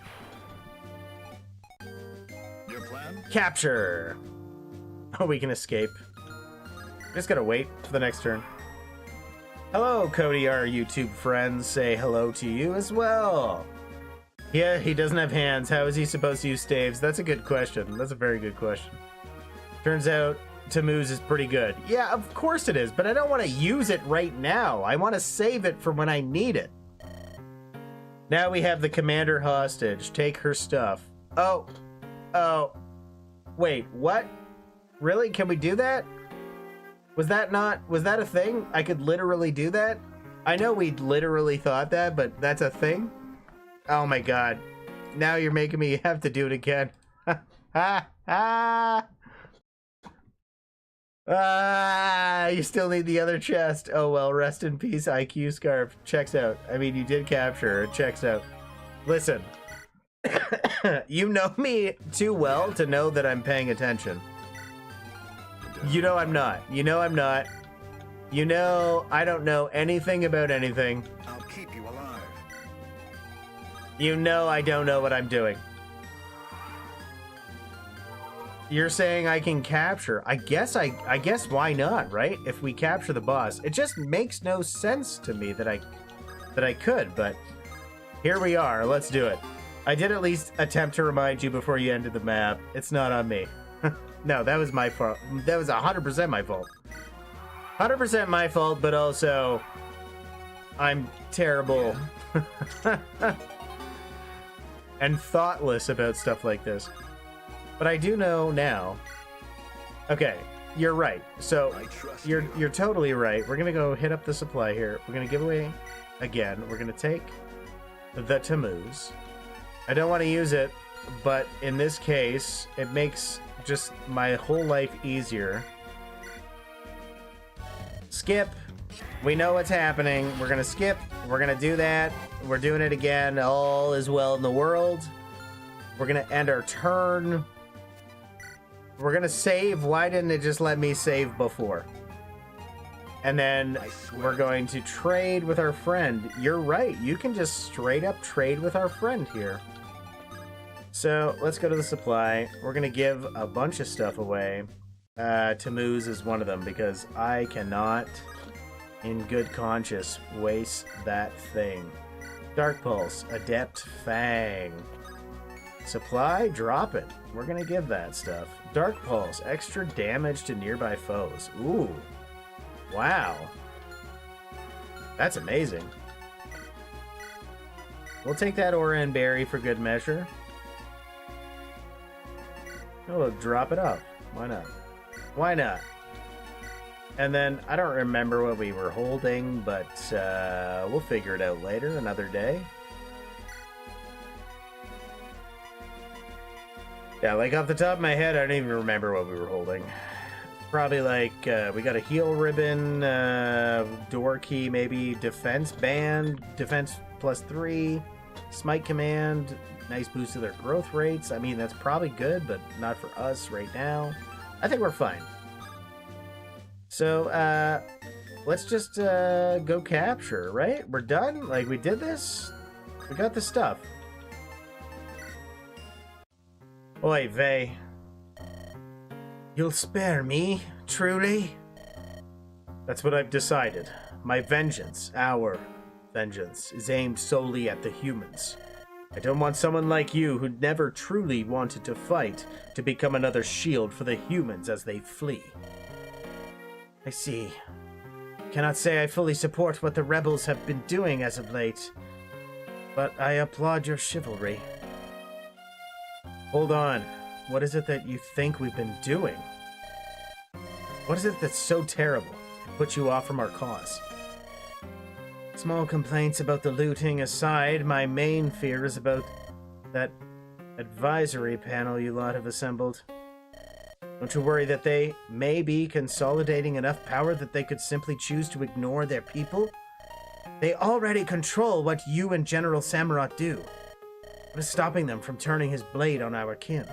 Your plan? Capture. Oh, we can escape. Just gotta wait for the next turn. Hello, Cody, our YouTube friends. Say hello to you as well. Yeah, he doesn't have hands. How is he supposed to use staves? That's a good question. That's a very good question. Turns out Tammuz is pretty good. Yeah, of course it is, but I don't want to use it right now. I want to save it for when I need it. Now we have the commander hostage. Take her stuff. Oh. Wait, what? Really? Can we do that? Was that a thing? I could literally do that? I know we literally thought that, but that's a thing? Oh my god. Now you're making me have to do it again. You still need the other chest. Oh well, rest in peace, IQ scarf. Checks out. I mean, you did capture her. It checks out. Listen. You know me too well to know that I'm paying attention. You know I'm not. You know I'm not. You know I don't know anything about anything. I'll keep you alive. You know I don't know what I'm doing. You're saying I can capture. I guess why not, right? If we capture the boss. It just makes no sense to me that I could, but here we are. Let's do it. I did at least attempt to remind you before you ended the map. It's not on me. No, that was my fault. That was 100% my fault. 100% my fault, but also I'm terrible and thoughtless about stuff like this. But I do know now. Okay, you're right. So you're totally right. We're gonna go hit up the supply here. We're gonna give away again, we're going to take the Tammuz. I don't want to use it, but in this case, it makes just my whole life easier. Skip. We know what's happening. We're going to skip. We're going to do that. We're doing it again. All is well in the world. We're going to end our turn. We're going to save. Why didn't it just let me save before? And then we're going to trade with our friend. You're right. You can just straight up trade with our friend here. So let's go to the supply. We're going to give a bunch of stuff away. Tammuz is one of them because I cannot, in good conscience, waste that thing. Dark Pulse, Adept Fang. Supply, drop it. We're going to give that stuff. Dark Pulse, extra damage to nearby foes. Ooh. Wow. That's amazing. We'll take that Aura and Berry for good measure. Oh, drop it up. Why not? Why not? And then, I don't remember what we were holding, but we'll figure it out later, another day. Yeah, like off the top of my head, I don't even remember what we were holding. Probably like, we got a heal ribbon, door key, maybe defense band, defense +3, smite command, nice boost to their growth rates. I mean, that's probably good, but not for us right now. I think we're fine. So, let's just go capture, right? We're done? Like, we did this? We got the stuff. Oi, Vey. You'll spare me, truly? That's what I've decided. My vengeance, our vengeance, is aimed solely at the humans. I don't want someone like you who never truly wanted to fight to become another shield for the humans as they flee. I see. Cannot say I fully support what the rebels have been doing as of late, but I applaud your chivalry. Hold on. What is it that you think we've been doing? What is it that's so terrible and puts you off from our cause? Small complaints about the looting aside, my main fear is about that advisory panel you lot have assembled. Don't you worry that they may be consolidating enough power that they could simply choose to ignore their people? They already control what you and General Samurott do. What is stopping them from turning his blade on our kin?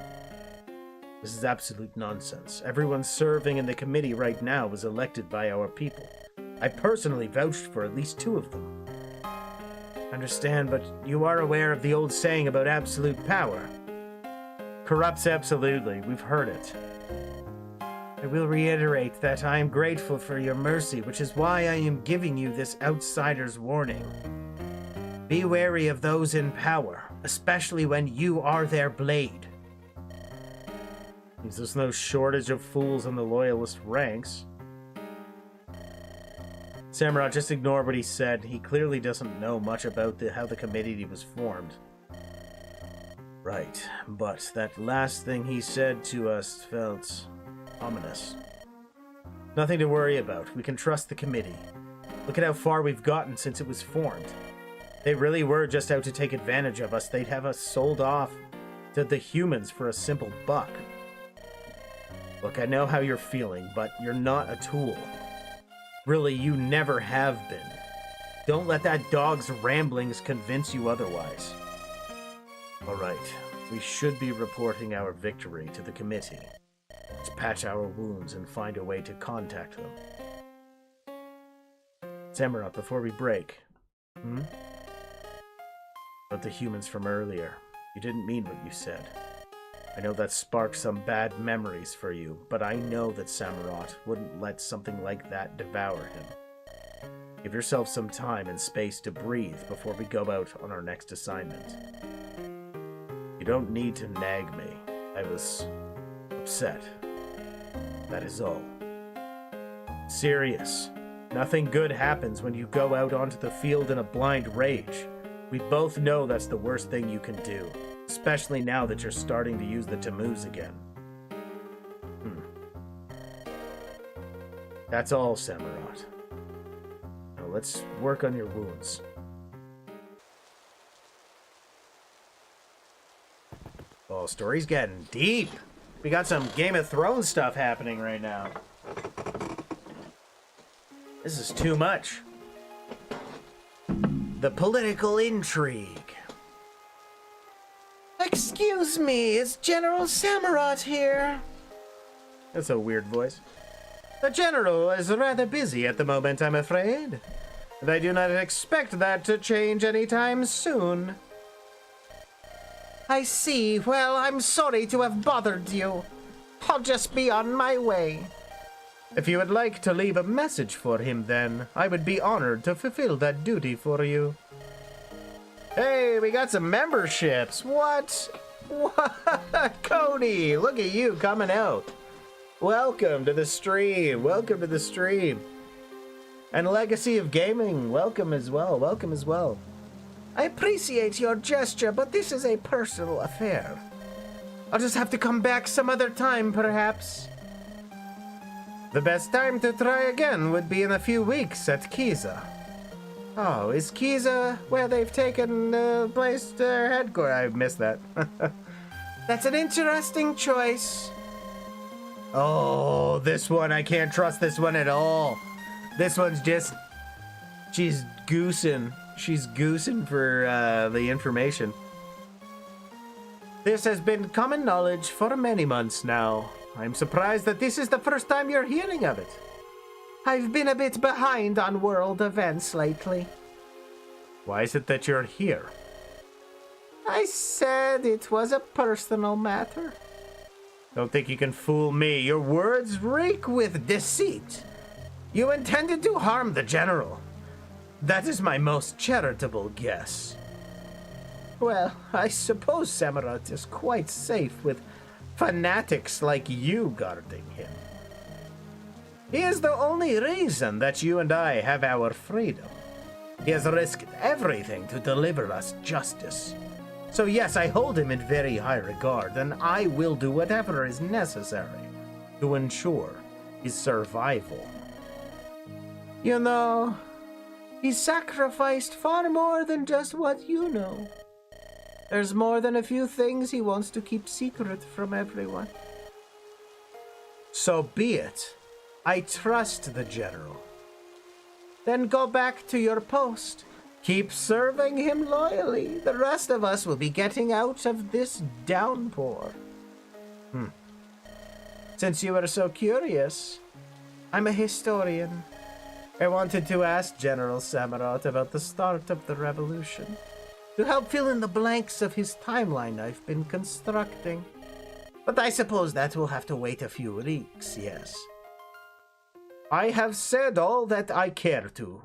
This is absolute nonsense. Everyone serving in the committee right now was elected by our people. I personally vouched for at least 2 of them. I understand, but you are aware of the old saying about absolute power. Corrupts absolutely. We've heard it. I will reiterate that I am grateful for your mercy, which is why I am giving you this outsider's warning. Be wary of those in power, especially when you are their blade. There's no shortage of fools in the loyalist ranks. Samurott, just ignore what he said. He clearly doesn't know much about how the committee was formed. Right, but that last thing he said to us felt ominous. Nothing to worry about. We can trust the committee. Look at how far we've gotten since it was formed. They really were just out to take advantage of us. They'd have us sold off to the humans for a simple buck. Look, I know how you're feeling, but you're not a tool. Really, you never have been. Don't let that dog's ramblings convince you otherwise. All right, we should be reporting our victory to the committee. Let's patch our wounds and find a way to contact them. Samurott, before we break. About the humans from earlier. You didn't mean what you said. I know that sparked some bad memories for you, but I know that Samurott wouldn't let something like that devour him. Give yourself some time and space to breathe before we go out on our next assignment. You don't need to nag me. I was upset. That is all. Serious. Nothing good happens when you go out onto the field in a blind rage. We both know that's the worst thing you can do. Especially now that you're starting to use the Tammuz again. That's all, Samurott. Now let's work on your wounds. Oh, story's getting deep. We got some Game of Thrones stuff happening right now. This is too much. The political intrigue. Excuse me, is General Samurott here? That's a weird voice. The General is rather busy at the moment, I'm afraid. And I do not expect that to change anytime soon. I see. Well, I'm sorry to have bothered you. I'll just be on my way. If you would like to leave a message for him, then, I would be honored to fulfill that duty for you. Hey, we got some memberships. What? What? Cody, look at you coming out. Welcome to the stream. Welcome to the stream. And Legacy of Gaming, welcome as well. Welcome as well. I appreciate your gesture, but this is a personal affair. I'll just have to come back some other time, perhaps. The best time to try again would be in a few weeks at Kiza. Oh, is Kiza where they've taken placed their headquarters? I missed that. That's an interesting choice. Oh, this one, I can't trust this one at all. This one's just... She's goosing. She's goosing for the information. This has been common knowledge for many months now. I'm surprised that this is the first time you're hearing of it. I've been a bit behind on world events lately. Why is it that you're here? I said it was a personal matter. Don't think you can fool me. Your words reek with deceit. You intended to harm the General. That is my most charitable guess. Well, I suppose Samurott is quite safe with fanatics like you guarding him. He is the only reason that you and I have our freedom. He has risked everything to deliver us justice. So yes, I hold him in very high regard, and I will do whatever is necessary to ensure his survival. You know, he sacrificed far more than just what you know. There's more than a few things he wants to keep secret from everyone. So be it. I trust the General. Then go back to your post. Keep serving him loyally. The rest of us will be getting out of this downpour. Since you are so curious, I'm a historian. I wanted to ask General Samurott about the start of the revolution, to help fill in the blanks of his timeline I've been constructing. But I suppose that will have to wait a few weeks, yes. I have said all that I care to.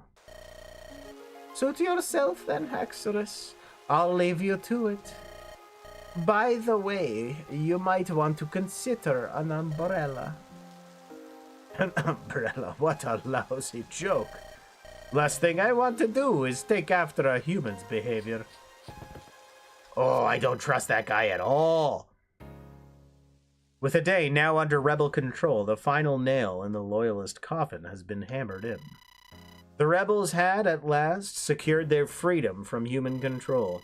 Suit yourself then, Haxorus. I'll leave you to it. By the way, you might want to consider an umbrella. An umbrella? What a lousy joke. Last thing I want to do is take after a human's behavior. Oh, I don't trust that guy at all. With Edain now under rebel control, the final nail in the loyalist coffin has been hammered in. The rebels had, at last, secured their freedom from human control.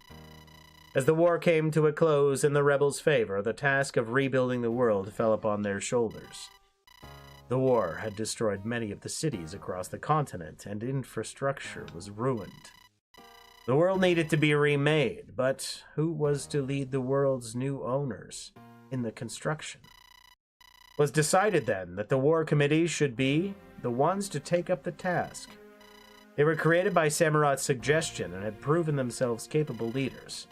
As the war came to a close in the rebels' favor, the task of rebuilding the world fell upon their shoulders. The war had destroyed many of the cities across the continent, and infrastructure was ruined. The world needed to be remade, but who was to lead the world's new owners in the construction? It was decided then that the war committees should be the ones to take up the task. They were created by Samurott's suggestion and had proven themselves capable leaders.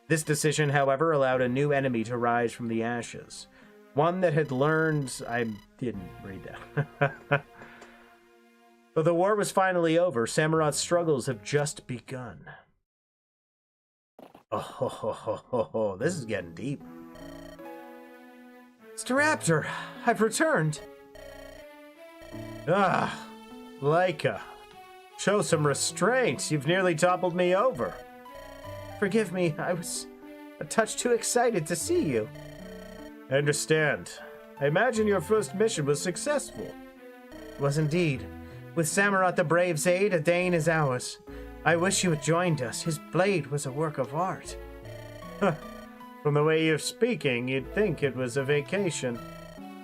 This decision, however, allowed a new enemy to rise from the ashes. One that had learned... I didn't read that. Though the war was finally over, Samurott's struggles have just begun. Oh, this is getting deep. Mr. Raptor, I've returned. Ah, Laika. Show some restraint. You've nearly toppled me over. Forgive me, I was a touch too excited to see you. I understand. I imagine your first mission was successful. It was indeed. With Samurott the Brave's aid, Edain is ours. I wish you had joined us. His blade was a work of art. From the way you're speaking, you'd think it was a vacation.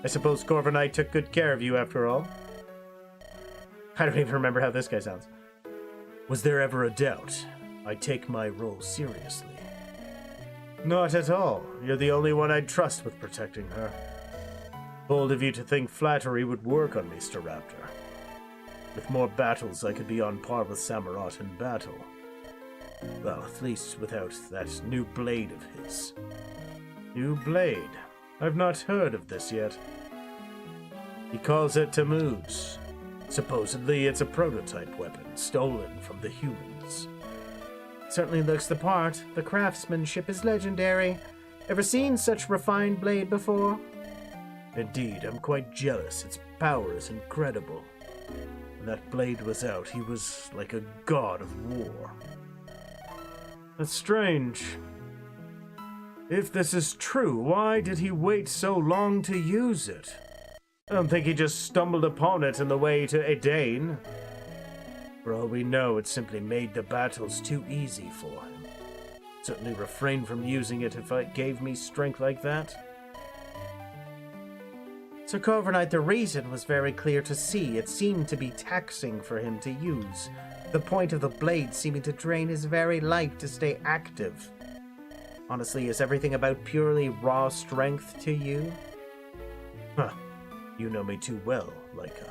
I suppose Corviknight took good care of you after all. I don't even remember how this guy sounds. Was there ever a doubt? I take my role seriously. Not at all. You're the only one I'd trust with protecting her. Bold of you to think flattery would work on me, Staraptor. With more battles, I could be on par with Samurott in battle. Well, at least without that new blade of his. New blade? I've not heard of this yet. He calls it Tammuz. Supposedly, it's a prototype weapon, stolen from the humans. Certainly looks the part. The craftsmanship is legendary. Ever seen such refined blade before? Indeed, I'm quite jealous. Its power is incredible. When that blade was out, he was like a god of war. That's strange. If this is true, why did he wait so long to use it? I don't think he just stumbled upon it on the way to Edain. For all we know, it simply made the battles too easy for him. Certainly refrain from using it if it gave me strength like that. Sir Corviknight, the reason was very clear to see. It seemed to be taxing for him to use. The point of the blade seeming to drain his very life to stay active. Honestly, is everything about purely raw strength to you? Huh. You know me too well, Laika.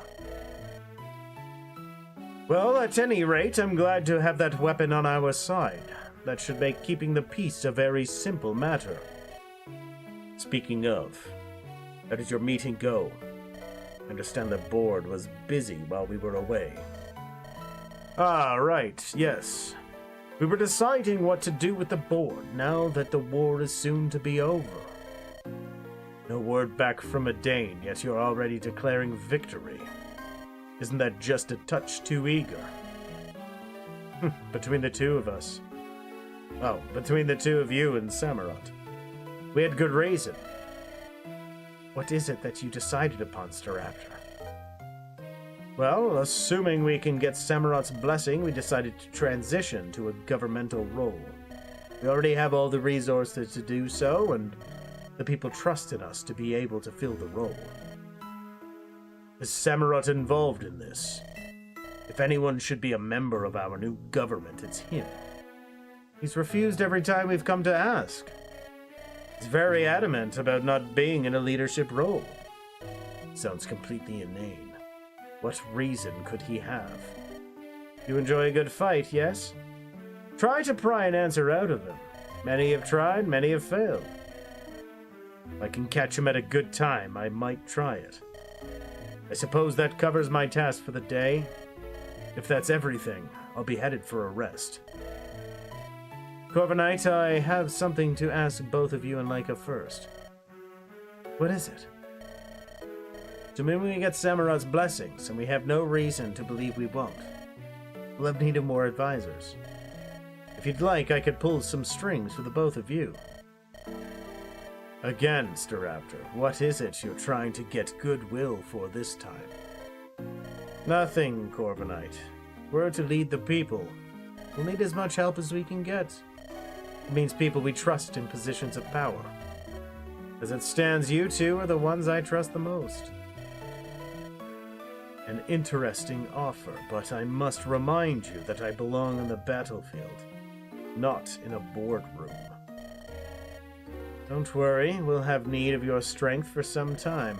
Well, at any rate, I'm glad to have that weapon on our side. That should make keeping the peace a very simple matter. Speaking of, how did your meeting go? I understand the board was busy while we were away. Ah, right, yes. We were deciding what to do with the board now that the war is soon to be over. No word back from Edain, yet you're already declaring victory. Isn't that just a touch too eager? Between the two of us. Oh, between the two of you and Samurott. We had good reason. What is it that you decided upon, Staraptor? Well, assuming we can get Samurott's blessing, we decided to transition to a governmental role. We already have all the resources to do so, and the people trust in us to be able to fill the role. Is Samurott involved in this? If anyone should be a member of our new government, it's him. He's refused every time we've come to ask. He's very adamant about not being in a leadership role. Sounds completely inane. What reason could he have? You enjoy a good fight, yes? Try to pry an answer out of him. Many have tried, many have failed. If I can catch him at a good time, I might try it. I suppose that covers my task for the day. If that's everything, I'll be headed for a rest. Corviknight, I have something to ask both of you and Laika first. What is it? Assuming we get Samurott's blessings, and we have no reason to believe we won't, we'll have need of more advisors. If you'd like, I could pull some strings for the both of you. Again, Staraptor, what is it you're trying to get goodwill for this time? Nothing, Corviknight. We're to lead the people. We'll need as much help as we can get. It means people we trust in positions of power. As it stands, you two are the ones I trust the most. An interesting offer, but I must remind you that I belong on the battlefield, not in a boardroom. Don't worry, we'll have need of your strength for some time.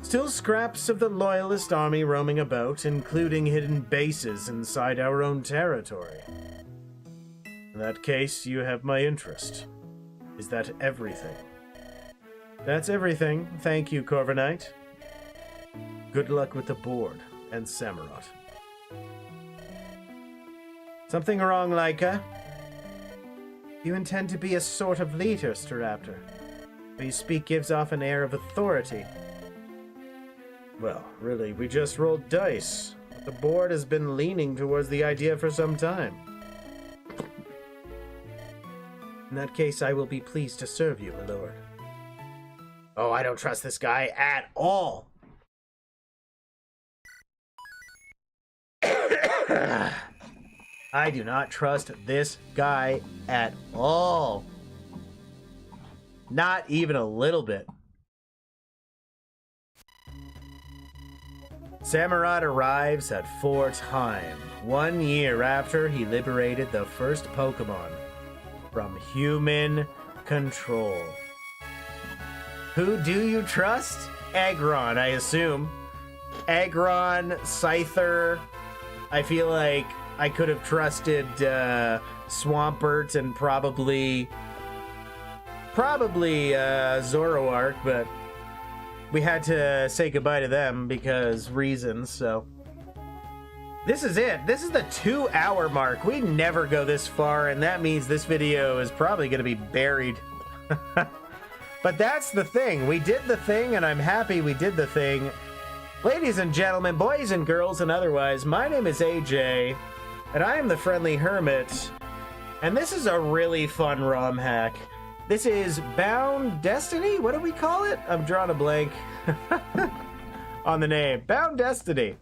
Still scraps of the Loyalist army roaming about, including hidden bases inside our own territory. In that case, you have my interest. Is that everything? That's everything. Thank you, Corviknight. Good luck with the board and Samurott. Something wrong, Laika? You intend to be a sort of leader, Staraptor. What you speak gives off an air of authority. Well, really, we just rolled dice. The board has been leaning towards the idea for some time. In that case, I will be pleased to serve you, my lord. Oh, I don't trust this guy at all. I do not trust this guy at all. Not even a little bit. Samurott arrives at Fort Heim 1 year after he liberated the first Pokémon from human control. Who do you trust? Aggron, I assume. Aggron, Scyther. I feel like I could have trusted Swampert and probably Zoroark, but we had to say goodbye to them because reasons, so. This is it. This is the 2-hour mark. We never go this far, and that means this video is probably going to be buried. But that's the thing. We did the thing, and I'm happy we did the thing. Ladies and gentlemen, boys and girls and otherwise, my name is AJ, and I am the Friendly Hermit, and this is a really fun ROM hack. This is Bound Destiny? What do we call it? I'm drawing a blank on the name. Bound Destiny.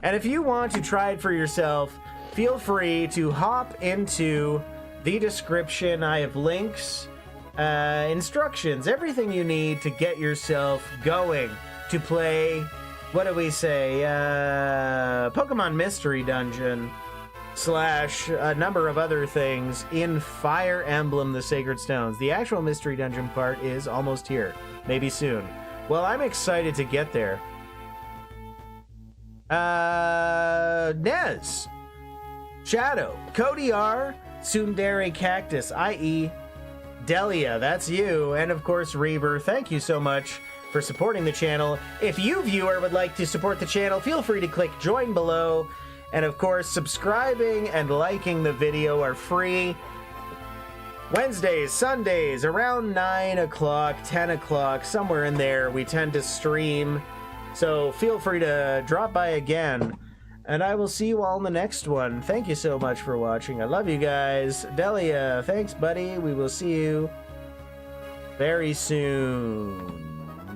And if you want to try it for yourself, feel free to hop into the description. I have links, instructions, everything you need to get yourself going to play, what do we say, Pokémon Mystery Dungeon / a number of other things in Fire Emblem the Sacred Stones. The actual Mystery Dungeon part is almost here. Maybe soon. Well, I'm excited to get there. Nez, Shadow, Cody R, Tsundere Cactus, i.e. Delia, that's you, and of course Reaver, thank you so much for supporting the channel. If you, viewer, would like to support the channel, feel free to click join below. And of course, subscribing and liking the video are free. Wednesdays, Sundays, around 9 o'clock, 10 o'clock, somewhere in there, we tend to stream. So feel free to drop by again. And I will see you all in the next one. Thank you so much for watching. I love you guys. Delia, thanks, buddy. We will see you very soon.